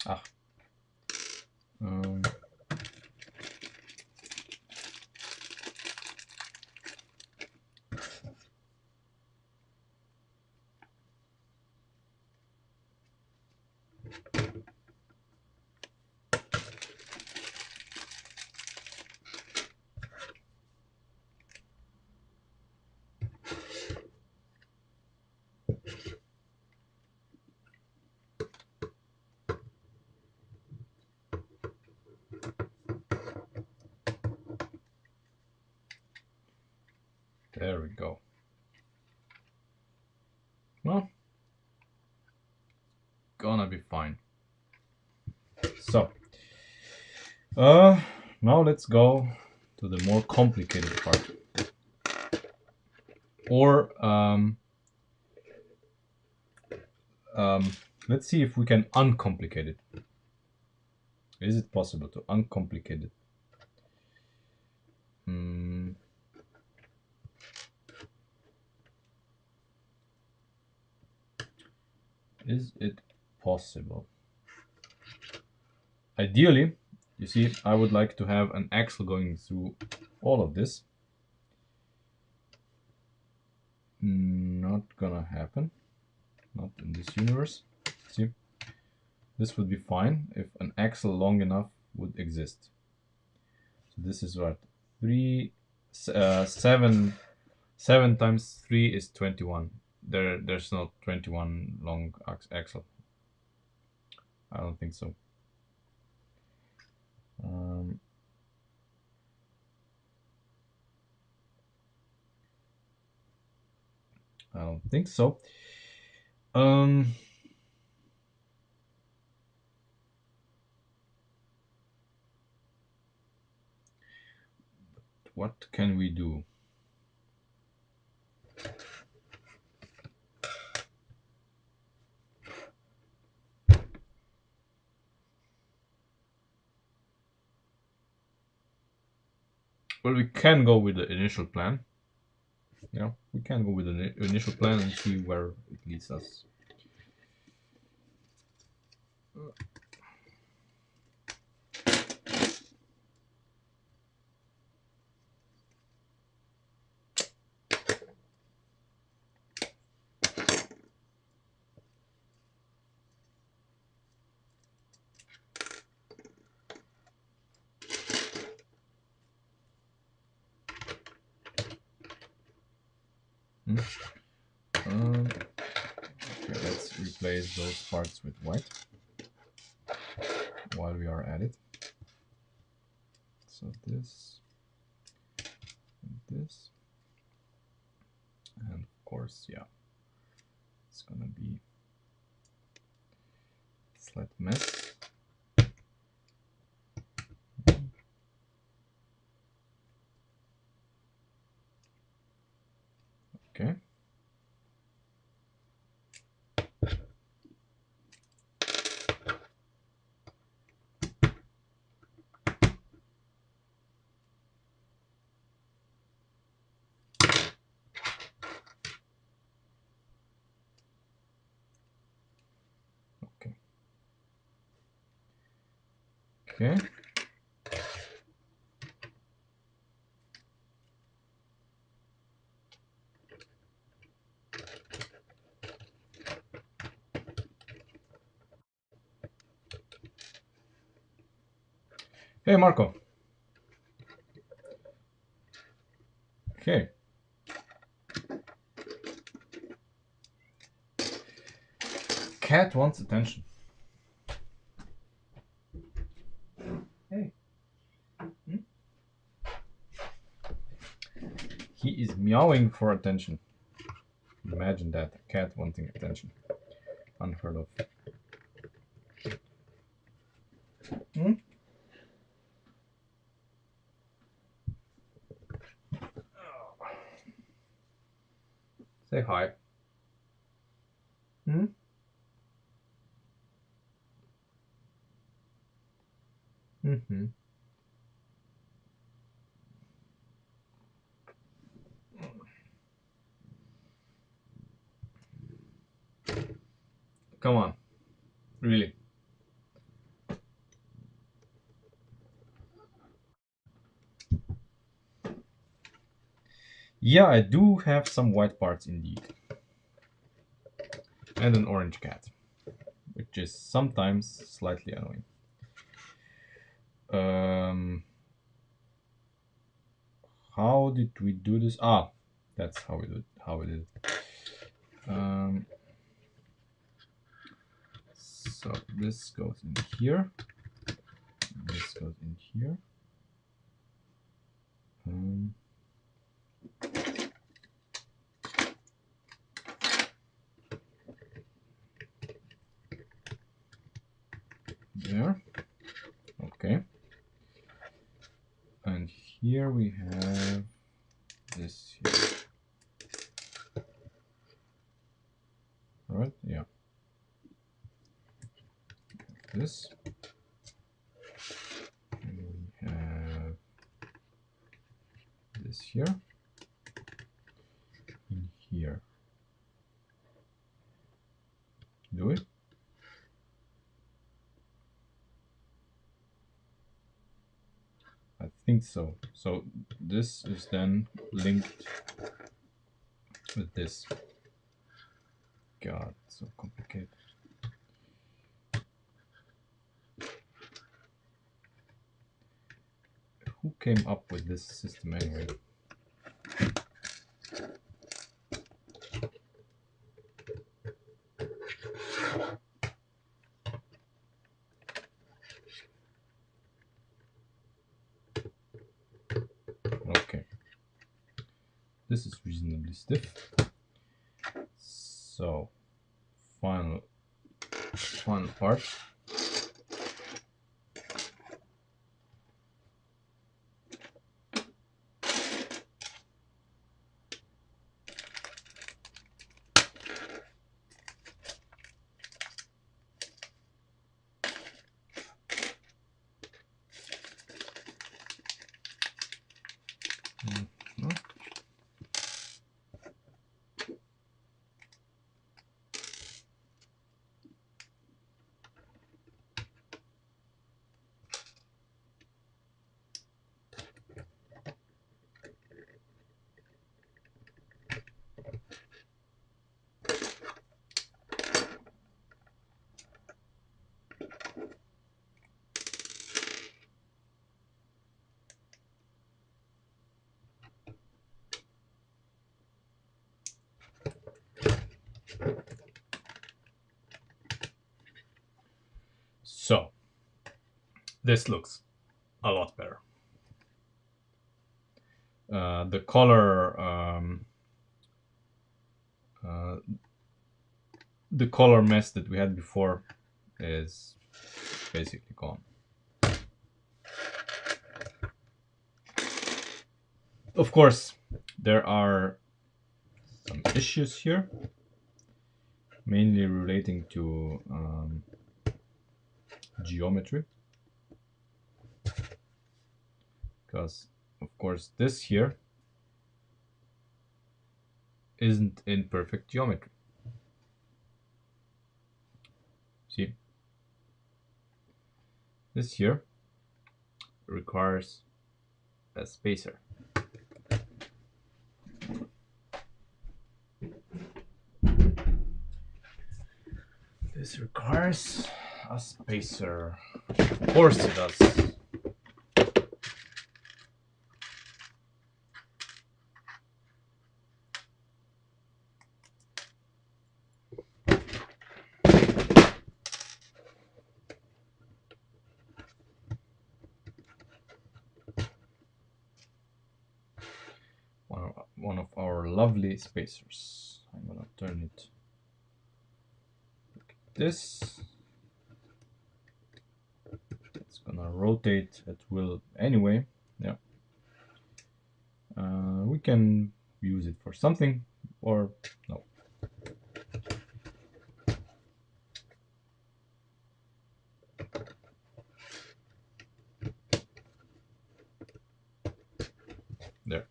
Ah. Um, there we go. Well, gonna be fine. So, now let's go to the more complicated part. Or let's see if we can uncomplicate it. Is it possible to uncomplicate it? Is it possible? Ideally, you see, I would like to have an axle going through all of this. Not gonna happen. Not in this universe. See, this would be fine if an axle long enough would exist. So this is what 7 times 3 is 21. There's no 21 long axle. I don't think so. I don't think so. What can we do? Well, we can go with the initial plan. Yeah, we can go with the initial plan and see where it leads us. Okay, let's replace those parts with white while we are at it. So this and this, and of course, yeah, it's gonna be a slight mess. Okay. Okay. Hey, Marco. Okay. Cat wants attention. Hey. Hmm? He is meowing for attention. Imagine that. A cat wanting attention. Unheard of. Hmm? Say hi. Hmm? Mm-hmm. Come on. Really. Yeah, I do have some white parts indeed. And an orange cat, which is sometimes slightly annoying. Um, how did we do this? Ah, that's how we did. How we did it. So this goes in here. This goes in here. Um, there. Okay. And here we have this here. Right? Yeah. This. And we have this here. In here. Do we? I think so. So this is then linked with this. God, so complicated. Who came up with this system anyway? Okay. This is reasonably stiff. So, final part. Mhm. So, this looks a lot better. The color, uh, the color mess that we had before is basically gone. Of course, there are some issues here, mainly relating to geometry, because of course this here isn't in perfect geometry. See, this here requires a spacer. This requires a spacer. Of course it does. One of our lovely spacers. I'm gonna turn it like this. It's gonna rotate at will anyway. Yeah. We can use it for something or no. There.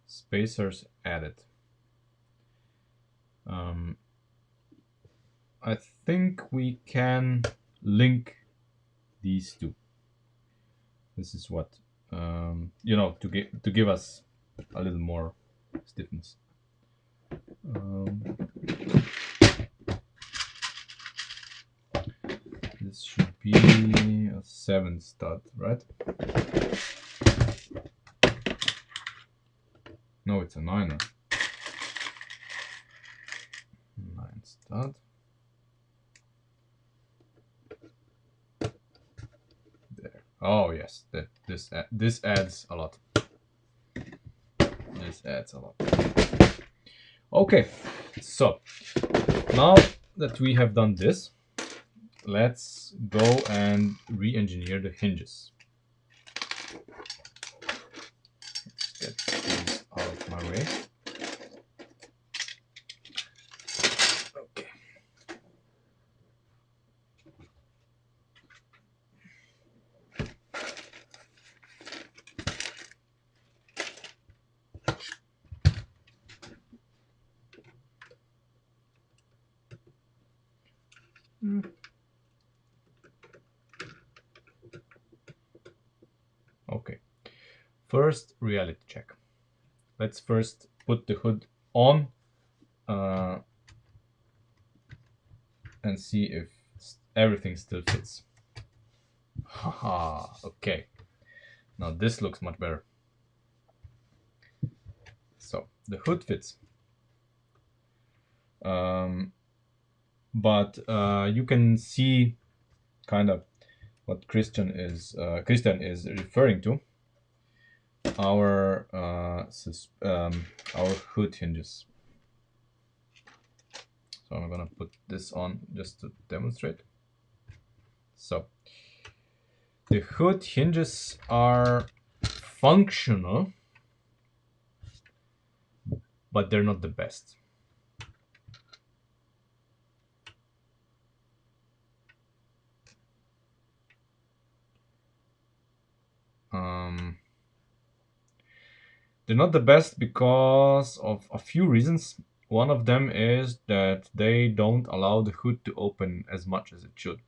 Spacers added. I think we can link these two. This is what to give us a little more stiffness. This should be a 7 stud, right? No, it's a 9er. 9 stud. There. Oh yes, this adds a lot. This adds a lot. Okay, so now that we have done this, let's go and re-engineer the hinges. Let's get these out of my way. Okay. Okay. First, reality check. Let's first put the hood on and see if everything still fits. Haha, okay. Now this looks much better. So the hood fits. But you can see kind of what Christian is referring to. Our hood hinges. So I'm gonna put this on just to demonstrate. So the hood hinges are functional, but they're not the best. They're not the best because of a few reasons. One of them is that they don't allow the hood to open as much as it should.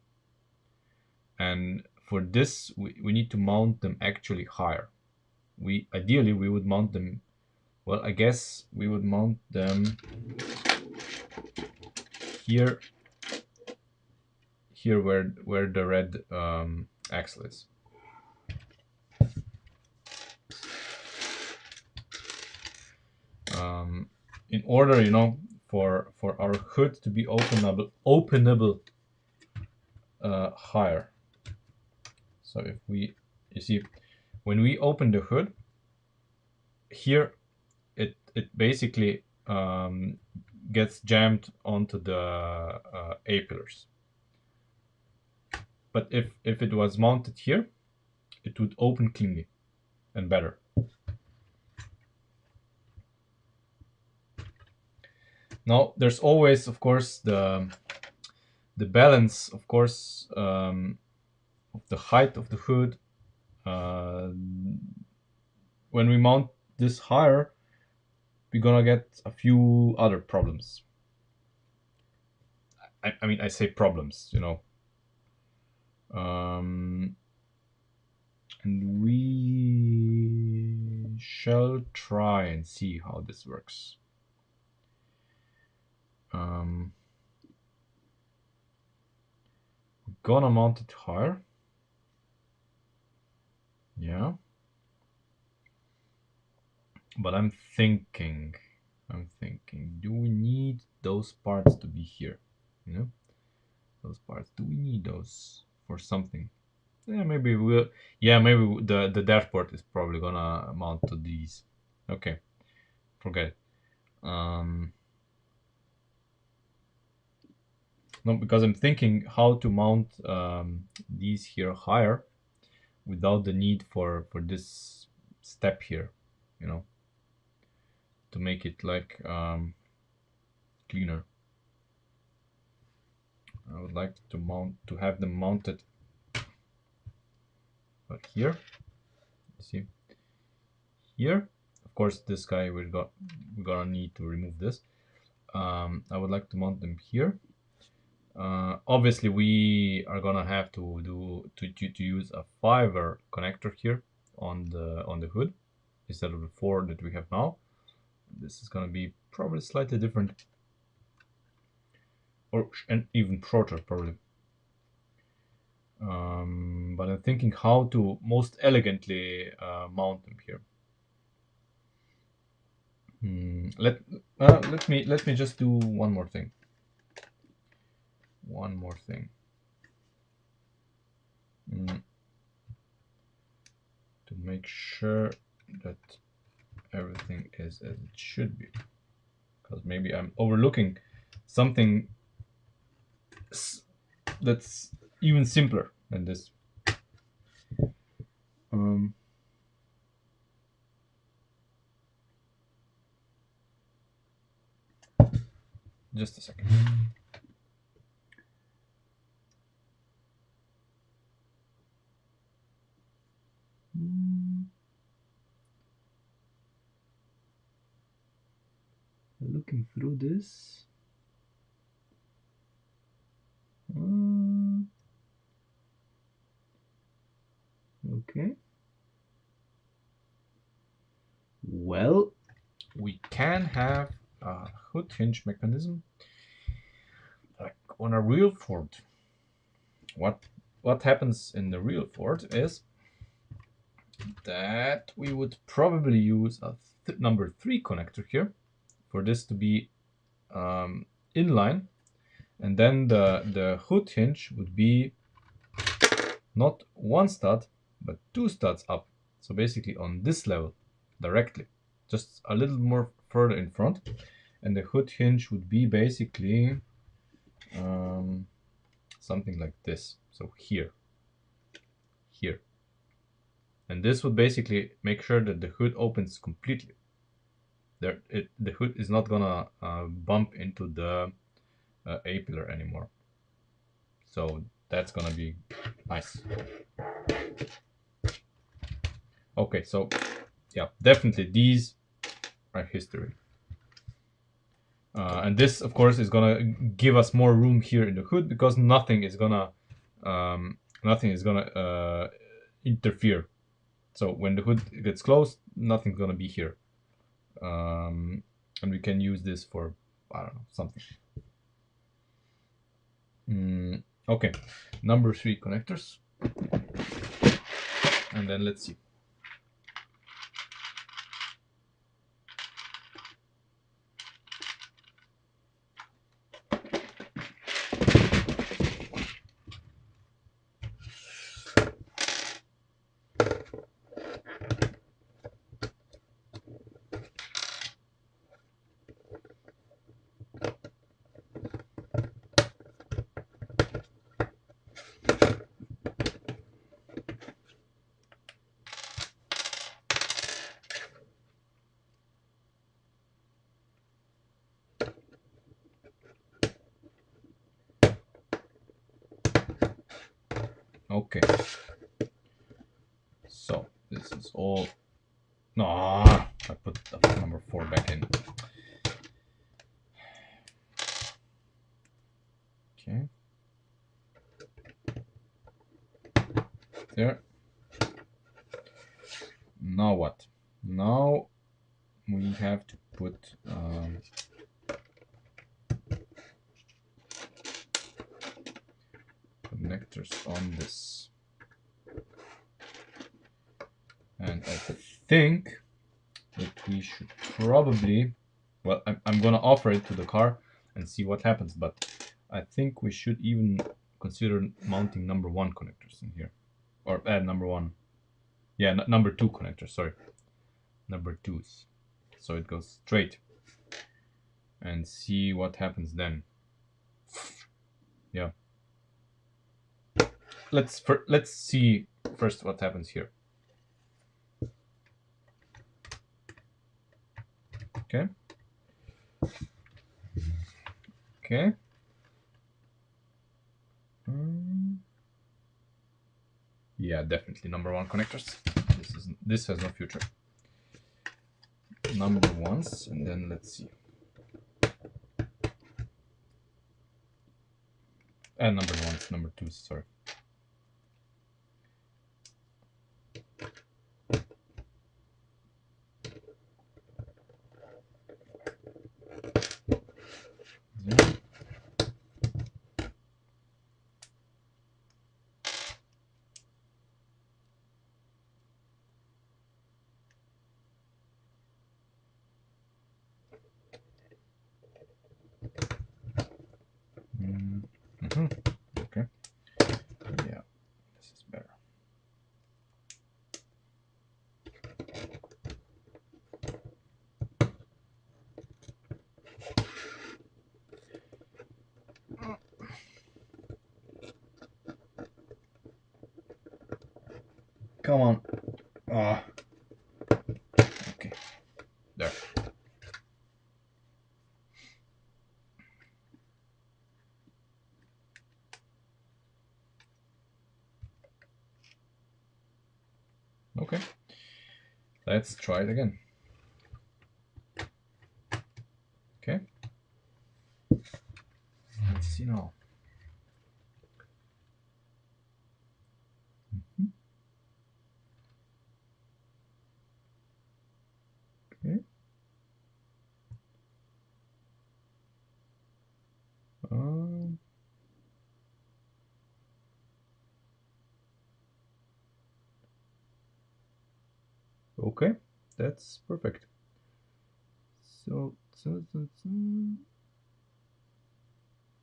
And for this, we need to mount them actually higher. Ideally, we would mount them, well, I guess we would mount them here where the red axle is. In order, for our hood to be openable higher. So if you see, when we open the hood, here it basically gets jammed onto the A-pillars. But if it was mounted here, it would open cleanly and better. Now there's always, of course, the balance, of course, of the height of the hood. When we mount this higher, we're gonna get a few other problems. I mean, I say problems, and we shall try and see how this works. Gonna mount it higher. Yeah. But I'm thinking, do we need those parts to be here? You know, those parts, do we need those for something? Yeah, maybe we'll, yeah, maybe the dashboard is probably gonna mount to these. Okay, forget it. No, because I'm thinking how to mount these here higher without the need for this step here, you know, to make it like cleaner. I would like to have them mounted like here. You see here. Of course, this guy we're gonna need to remove this. I would like to mount them here. Obviously, we are gonna have to use a fiber connector here on the hood instead of the 4 that we have now. This is gonna be probably slightly different, and even shorter probably. But I'm thinking how to most elegantly mount them here. Let me just do one more thing. To make sure that everything is as it should be, because maybe I'm overlooking something that's even simpler than this. Just a second. Looking through this. Okay. Well, we can have a hood hinge mechanism like on a real Ford. What happens in the real Ford is that we would probably use a number 3 connector here for this to be inline, and then the hood hinge would be not one stud but 2 studs up, so basically on this level directly, just a little more further in front, and the hood hinge would be basically something like this, so here, and this would basically make sure that the hood opens completely. The hood is not gonna bump into the A-pillar anymore, so that's gonna be nice. Okay, so yeah, definitely these are history. And this, of course, is gonna give us more room here in the hood because nothing is gonna interfere. So when the hood gets closed, nothing's gonna be here, and we can use this for, I don't know, something. Okay, number 3 connectors, and then let's see. Okay, so this is all. No, I put the number 4 back in. Okay. There. Now what? Now we have to put connectors on this. And I think that we should probably, well, I'm gonna offer it to the car and see what happens, but I think we should even consider mounting number 1 connectors in here, or add number 1. Yeah, number 2 connectors, sorry. Number 2s. So it goes straight. And see what happens then. Yeah. Let's see first what happens here. Okay. Okay. Yeah, definitely number 1 connectors. This has no future. Number 1s, and then let's see. And number 1s, number 2s, sorry. Yeah. Okay. Yeah, this is better. Come on. Ah. Okay. There. Okay. Let's try it again. Okay. Let's see now. Okay. Okay, that's perfect. So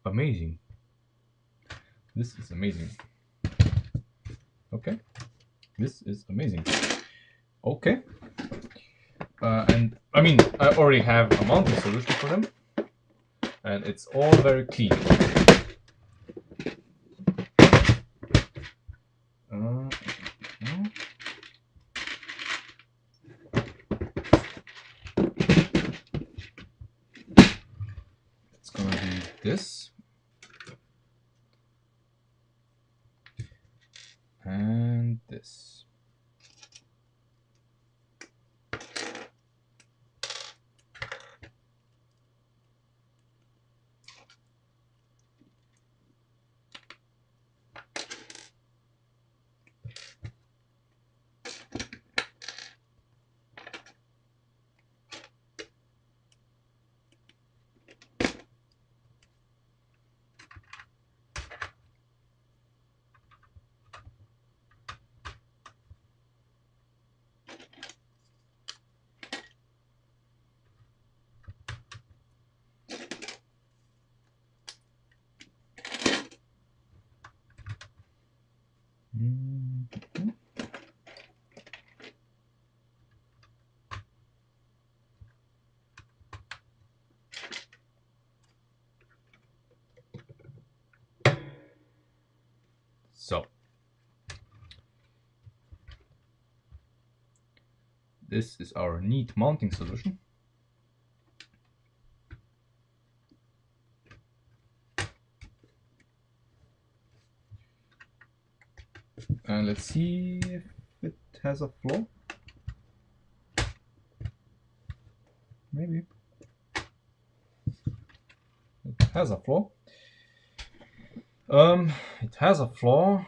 amazing. This is amazing. Okay, this is amazing. Okay, and I mean, I already have a mounting solution for them, and it's all very clean. No. It's gonna be this. And this. So this is our neat mounting solution. And let's see if it has a flaw. Maybe. It has a flaw. It has a flaw.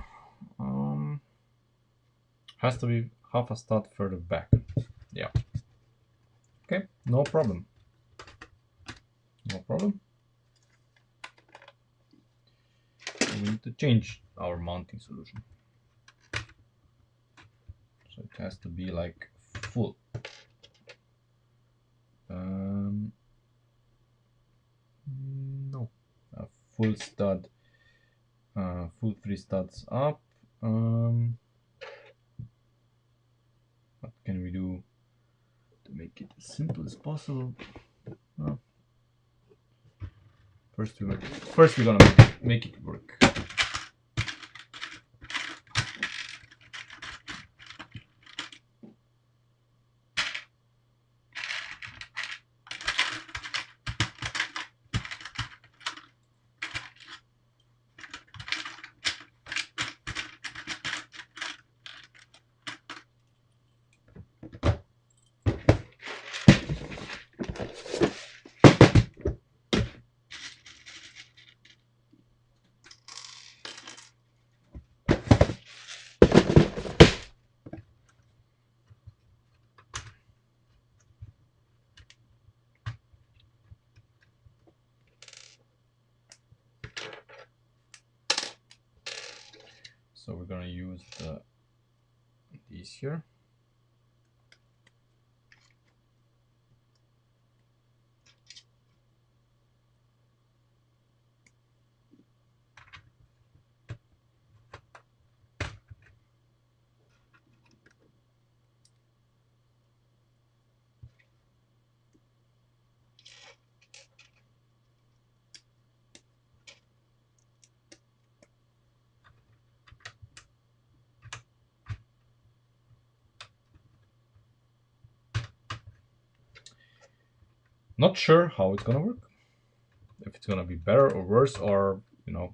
Has to be half a stud further back. Yeah. Okay, no problem. No problem. We need to change our mounting solution. So it has to be like full. No, a full stud, full 3 studs up. What can we do to make it as simple as possible? Well, first we're gonna make it work. So we're gonna use these here. Not sure how it's gonna work. If it's gonna be better or worse, or you know,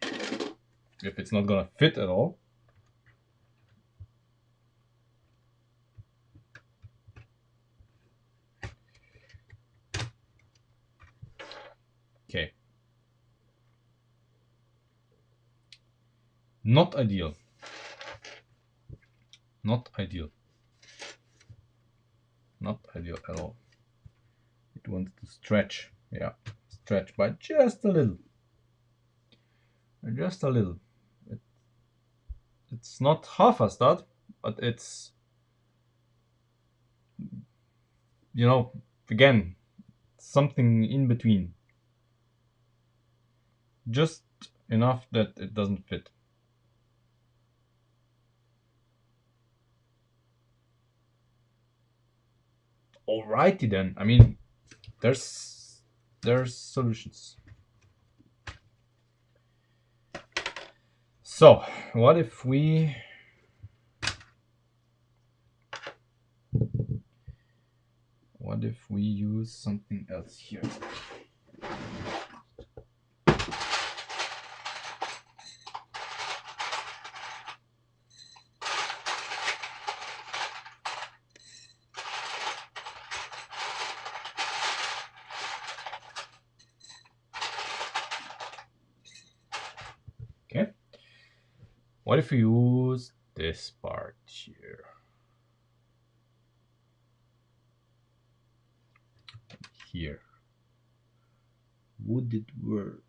if it's not gonna fit at all. Okay. Not ideal. Not ideal. Not ideal at all. It wants to stretch. Yeah, stretch by just a little. Just a little. It's not half a stud, but it's, you know, again, something in between. Just enough that it doesn't fit. Alrighty then. I mean, there's solutions. So, what if we use something else here? Okay. What if we use this part here? Here. Would it work?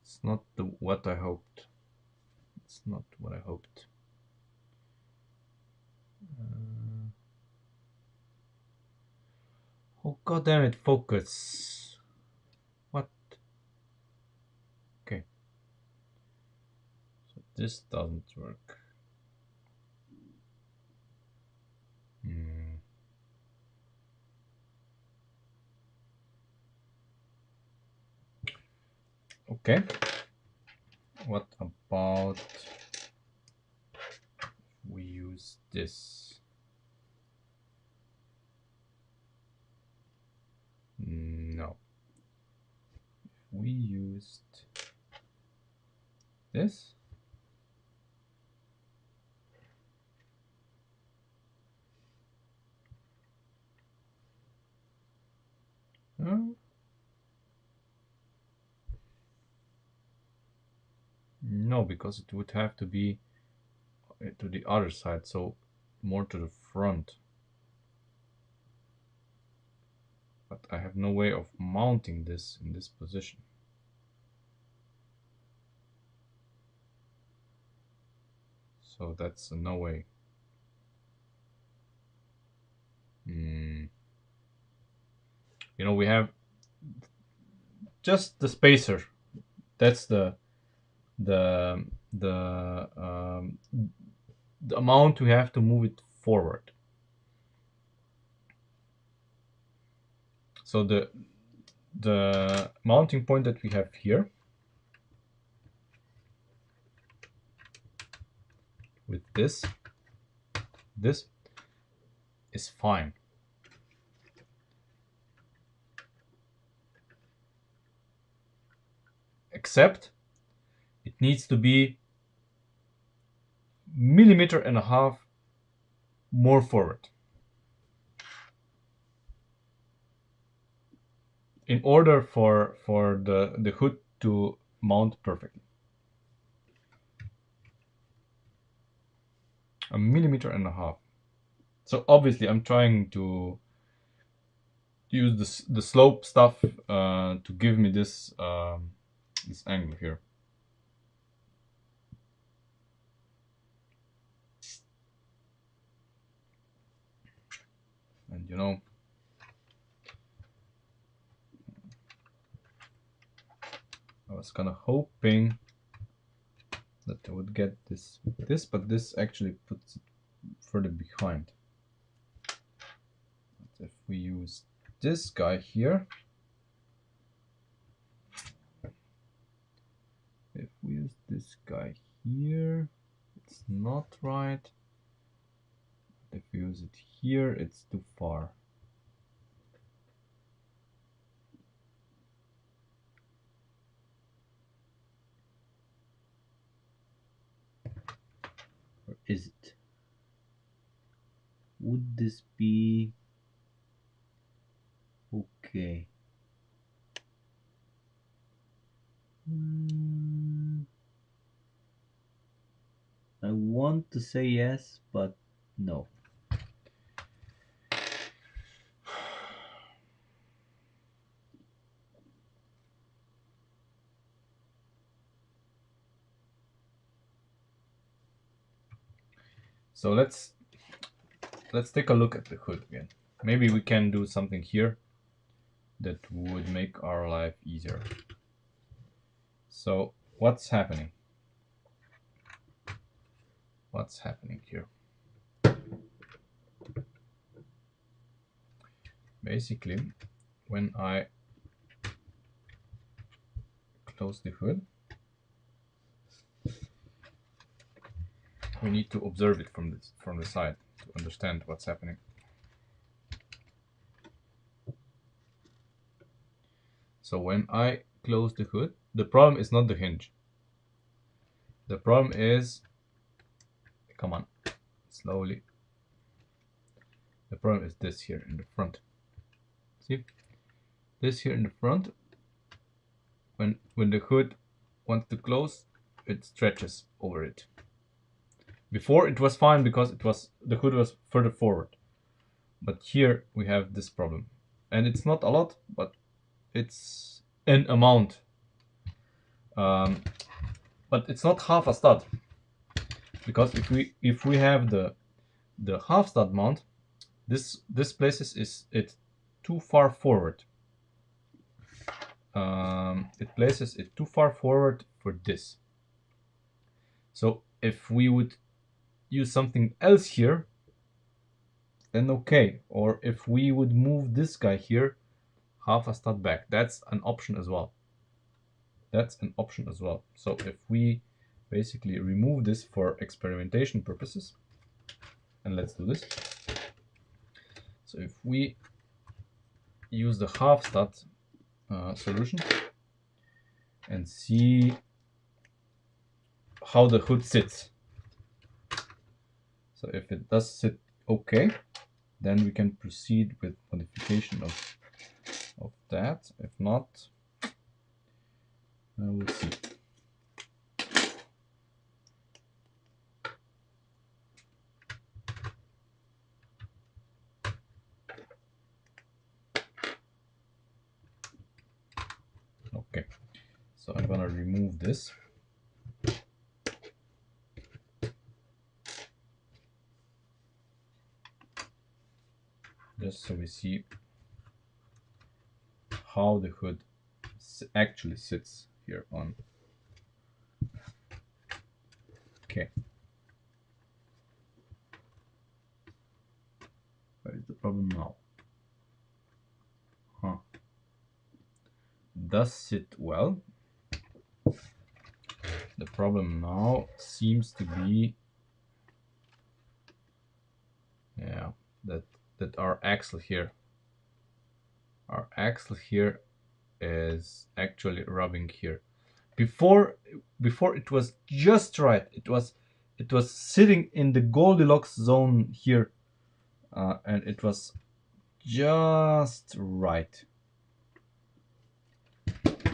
It's not what I hoped. It's not what I hoped. Oh, god damn it, focus. What? Okay. So this doesn't work. Okay. What about about we use this? No. We used this. No, because it would have to be to the other side, so more to the front. But I have no way of mounting this in this position. So that's a no way. You know, we have just the spacer. That's the the um, the amount we have to move it forward. So the mounting point that we have here with this is fine. Except it needs to be 1.5 millimeters more forward in order for the hood to mount perfectly. 1.5 millimeters. So obviously I'm trying to use the slope stuff to give me this this angle here. And you know, I was kind of hoping that I would get this, but this actually puts it further behind. But if we use this guy here, if we use this guy here, it's not right. If we use it here, it's too far. Or is it? Would this be okay? I want to say yes, but no. So let's take a look at the hood again. Maybe we can do something here that would make our life easier. So what's happening? What's happening here? Basically, when I close the hood, we need to observe it from the side to understand what's happening. So when I close the hood, the problem is not the hinge. The problem is, come on, slowly. The problem is this here in the front. See? This here in the front, when the hood wants to close, it stretches over it. Before it was fine because the hood was further forward. But here we have this problem. And it's not a lot, but it's an amount. But it's not half a stud. Because if we have the half stud mount, this places it too far forward. It places it too far forward for this. So if we would use something else here, then okay. Or if we would move this guy here half a stud back, that's an option as well. That's an option as well. So if we basically remove this for experimentation purposes. And let's do this. So if we use the half stat solution and see how the hood sits. So if it does sit okay, then we can proceed with modification of that. If not, we'll see. Okay, so I'm gonna remove this. Just so we see how the hood actually sits here on. Okay. What is the problem now? Huh. Does sit well. The problem now seems to be, yeah, that our axle here is actually rubbing here. Before it was just right. It was sitting in the Goldilocks zone here, and it was just right.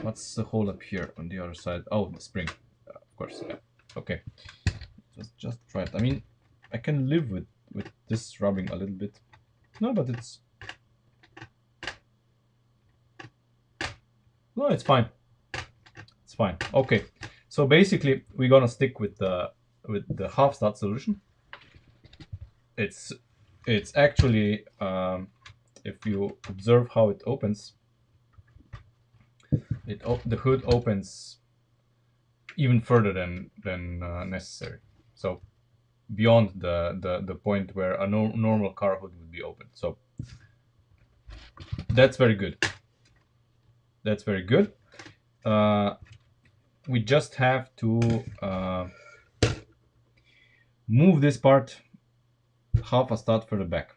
What's the hole up here on the other side? Oh, the spring, of course. Yeah. Okay, it was just right. I mean, I can live with this rubbing a little bit. No, but it's no, it's fine. It's fine. Okay, so basically we're gonna stick with the half stat solution. It's actually if you observe how it opens, the hood opens even further than necessary. So beyond the point where a normal car hood would be open. So that's very good. That's very good. We just have to move this part half a stat further back.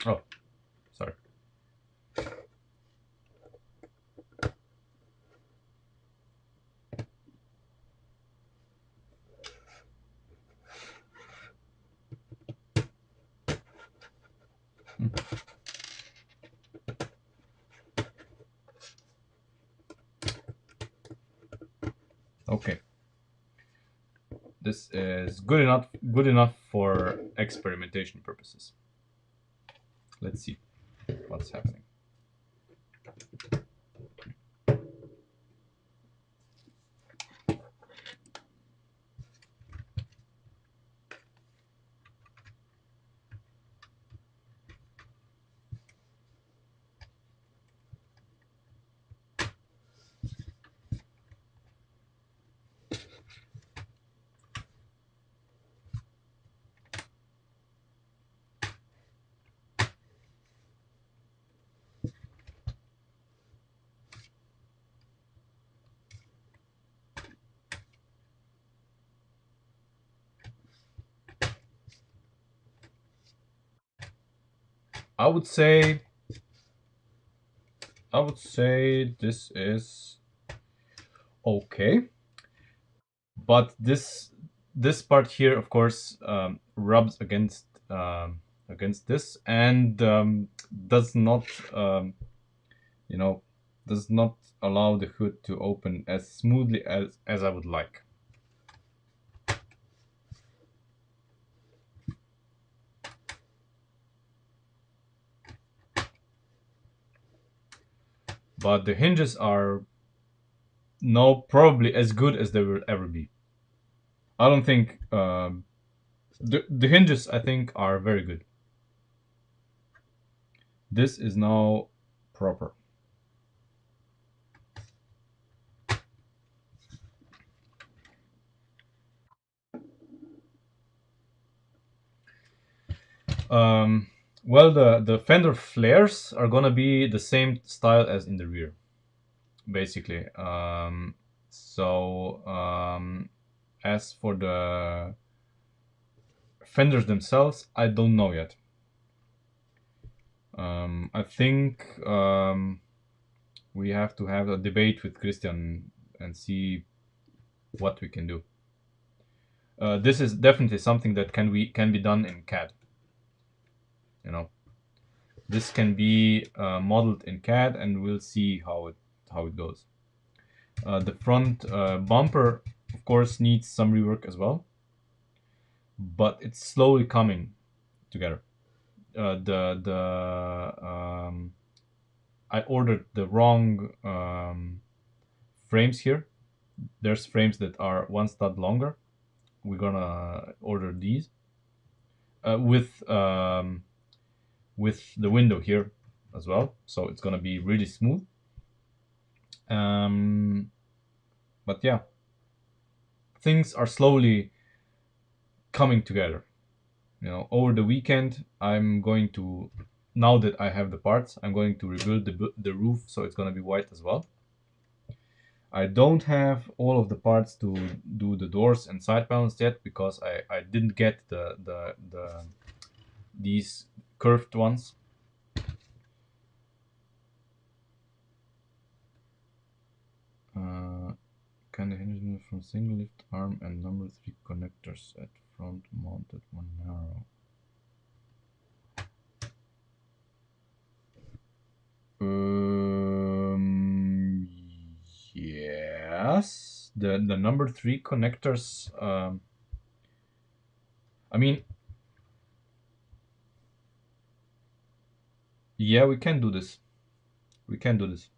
Oh, sorry. Okay. This is good enough for experimentation purposes. Let's see what's happening. I would say this is okay, but this part here, of course, rubs against this and does not you know does not allow the hood to open as smoothly as I would like. But the hinges are now probably as good as they will ever be. I don't think The hinges, I think, are very good. This is now proper. Um, well, the fender flares are gonna be the same style as in the rear, basically. As for the fenders themselves, I don't know yet. I think we have to have a debate with Christian and see what we can do. This is definitely something that can be done in CAD. You know, this can be modeled in CAD, and we'll see how it goes. The front bumper, of course, needs some rework as well, but it's slowly coming together. The I ordered the wrong frames here. There's frames that are one stud longer. We're gonna order these with the window here as well, so it's gonna be really smooth. Um, but yeah, things are slowly coming together. Over the weekend, I'm going to, now that I have the parts, I'm going to rebuild the roof, so it's gonna be white as well. I don't have all of the parts to do the doors and side panels yet because I didn't get these curved ones. Can the hinges move from single lift arm and number 3 connectors at front mounted one narrow? Yes. The number 3 connectors. I mean, yeah, we can do this. We can do this.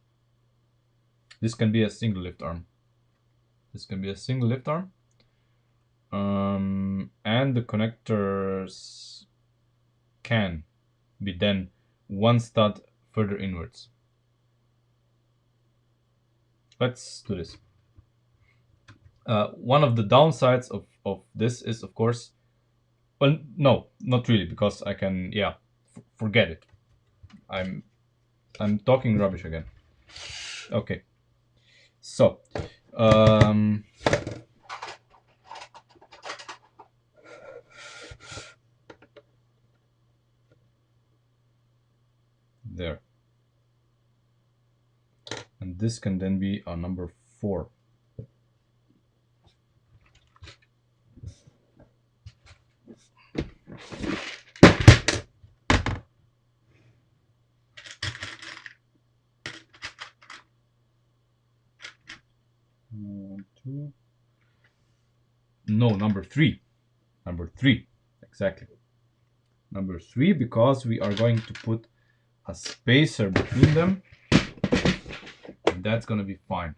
This can be a single lift arm. This can be a single lift arm. And the connectors can be then one stud further inwards. Let's do this. One of the downsides of this is, of course, well, no, not really, because I can, yeah, forget it. I'm talking rubbish again. Okay, so um, there, and this can then be our number 4. Two. No, number 3. Number 3, exactly. Number 3, because we are going to put a spacer between them, and that's gonna be fine.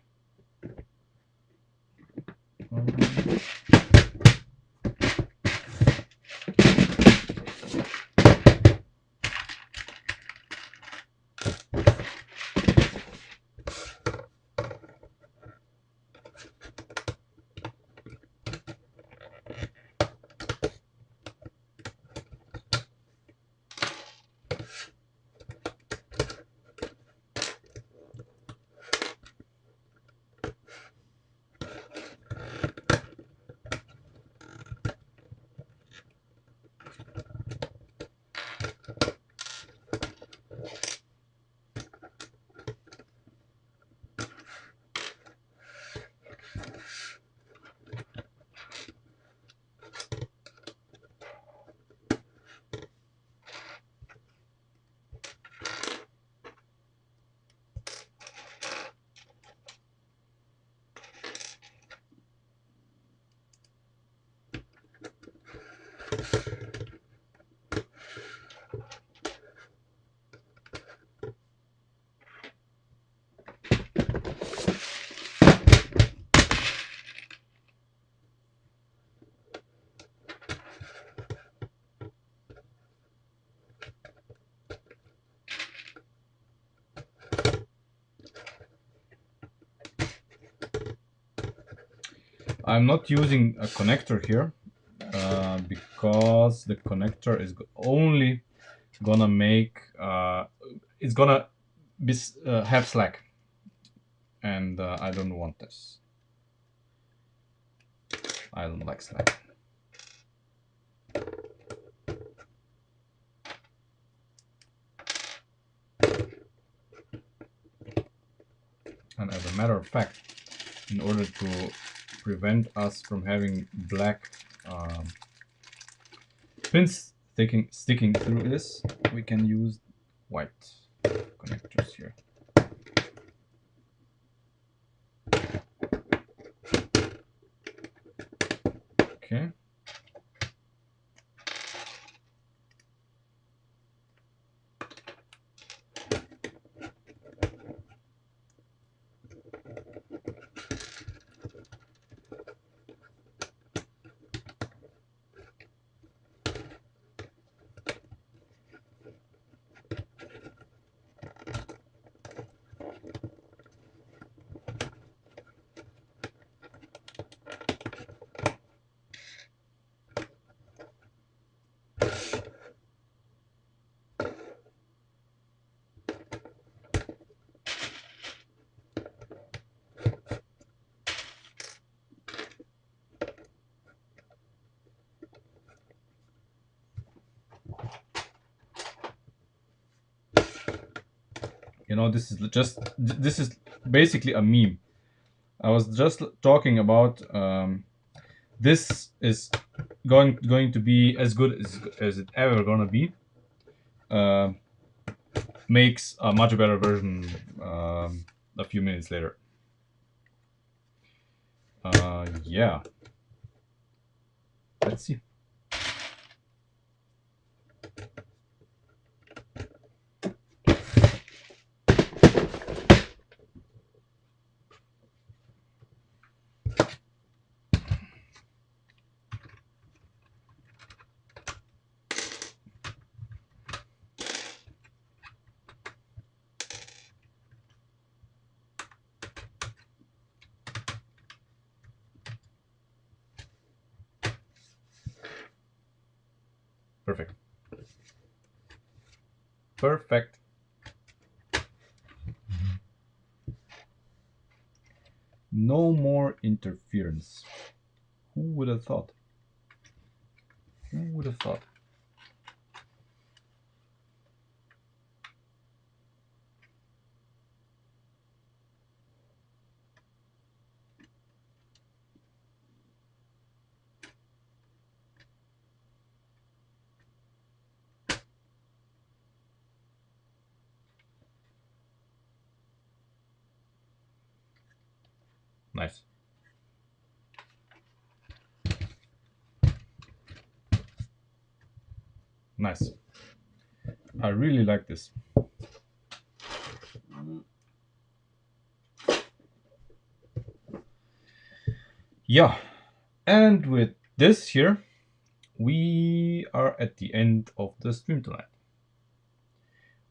I'm not using a connector here because the connector is only gonna make it's gonna be have slack, and I don't want this. I don't like slack. And as a matter of fact, in order to prevent us from having black pins sticking through this, we can use white connectors here. Okay. You know, this is basically a meme. I was just talking about this is going to be as good as it ever gonna be. Makes a much better version a few minutes later. Yeah. Let's see. Perfect. Perfect. No more interference. Who would have thought? Who would have thought? Nice. Nice. I really like this. Yeah. And with this here, we are at the end of the stream tonight.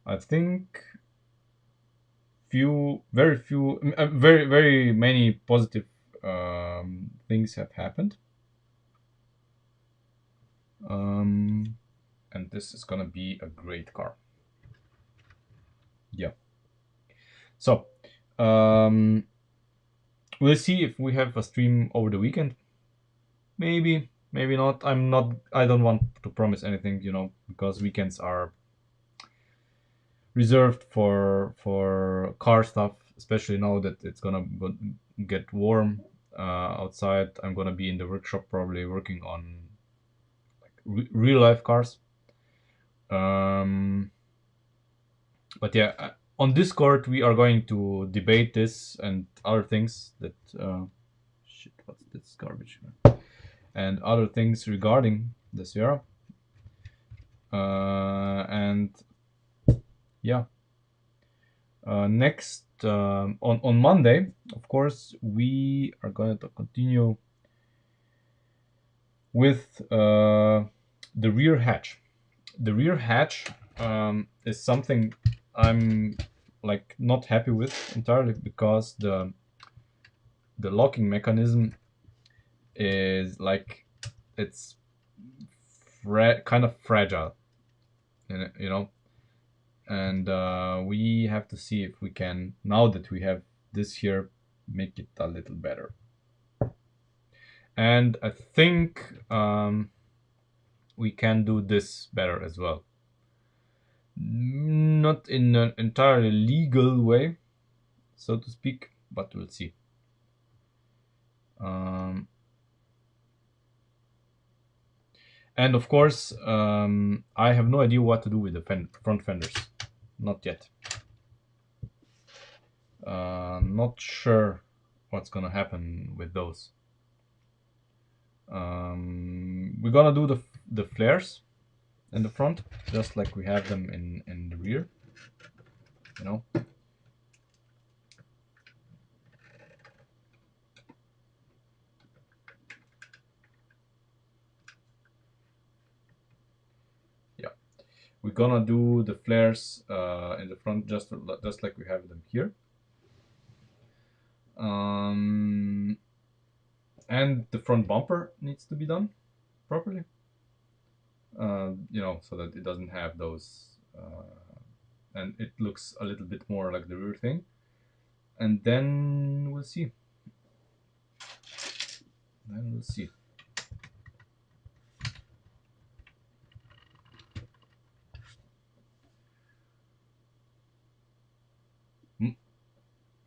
I think very many positive things have happened. And this is gonna be a great car. Yeah. So, we'll see if we have a stream over the weekend. Maybe, maybe not. I don't want to promise anything, you know, because weekends are reserved for car stuff, especially now that it's gonna get warm outside. I'm gonna be in the workshop probably working on like real life cars. But yeah, on Discord we are going to debate this and other things that shit. What's this garbage? And other things regarding the Sierra. And yeah, next on Monday, of course, we are going to continue with the rear hatch. The rear hatch is something I'm like not happy with entirely because the locking mechanism is like it's kind of fragile, you know. And we have to see if we can, now that we have this here, make it a little better. And I think we can do this better as well. Not in an entirely legal way, so to speak, but we'll see. Um, and of course, I have no idea what to do with the front fenders. Not yet. Not sure what's gonna happen with those. We're gonna do the flares in the front, just like we have them in the rear. You know. Yeah, we're gonna do the flares in the front, just like we have them here. And the front bumper needs to be done properly. You know, so that it doesn't have those, and it looks a little bit more like the rear thing. And then we'll see. Then we'll see.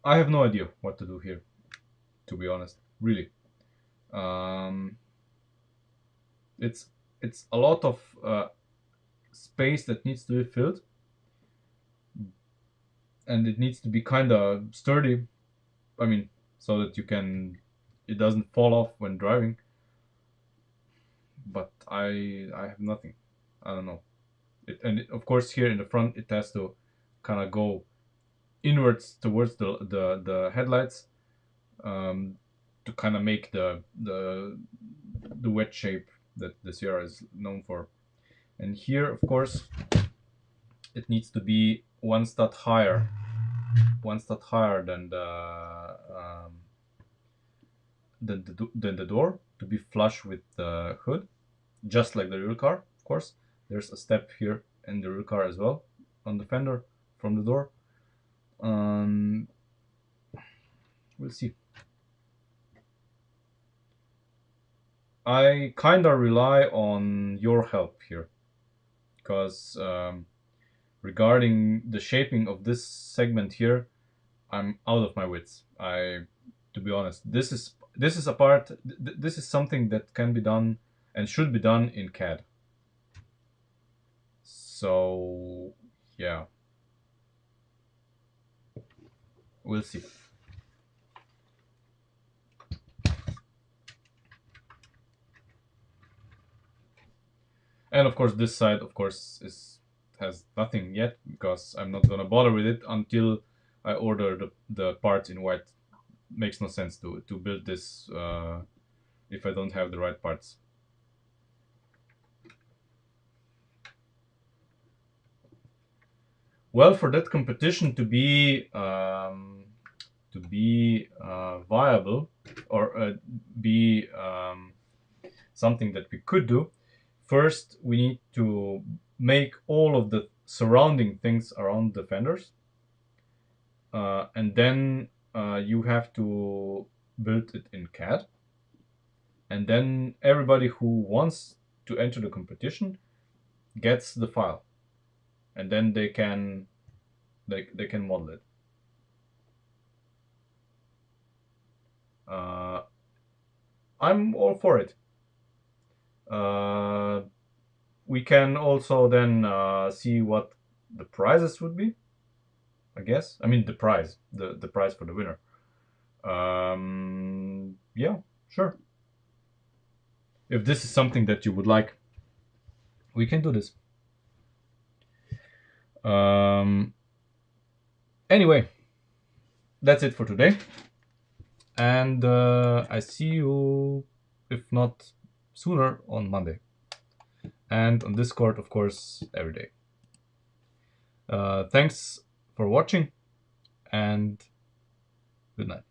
I have no idea what to do here, to be honest. Really, um, it's a lot of space that needs to be filled, and it needs to be kind of sturdy. I mean, so that it doesn't fall off when driving. But I have nothing. I don't know. Of course, here in the front, it has to kind of go inwards towards the headlights, to kind of make the wedge shape that the Sierra is known for. And here, of course, it needs to be one stud higher than the door, to be flush with the hood, just like the real car. Of course, there's a step here in the real car as well, on the fender from the door. We'll see. I kind of rely on your help here, because regarding the shaping of this segment here, I'm out of my wits. To be honest, this is a part. This is something that can be done and should be done in CAD. So yeah, we'll see. And of course, this side, of course, has nothing yet, because I'm not gonna bother with it until I order the parts in white. Makes no sense to build this if I don't have the right parts. Well, for that competition to be viable, or be something that we could do, first we need to make all of the surrounding things around the fenders, and then you have to build it in CAD, and then everybody who wants to enter the competition gets the file, and then they can model it. I'm all for it. We can also then see what the prizes would be, I guess. I mean, the prize for the winner. Yeah, sure. If this is something that you would like, we can do this. Anyway, that's it for today. And I see you, if not sooner, on Monday. And on Discord, of course, every day. Thanks for watching, and good night.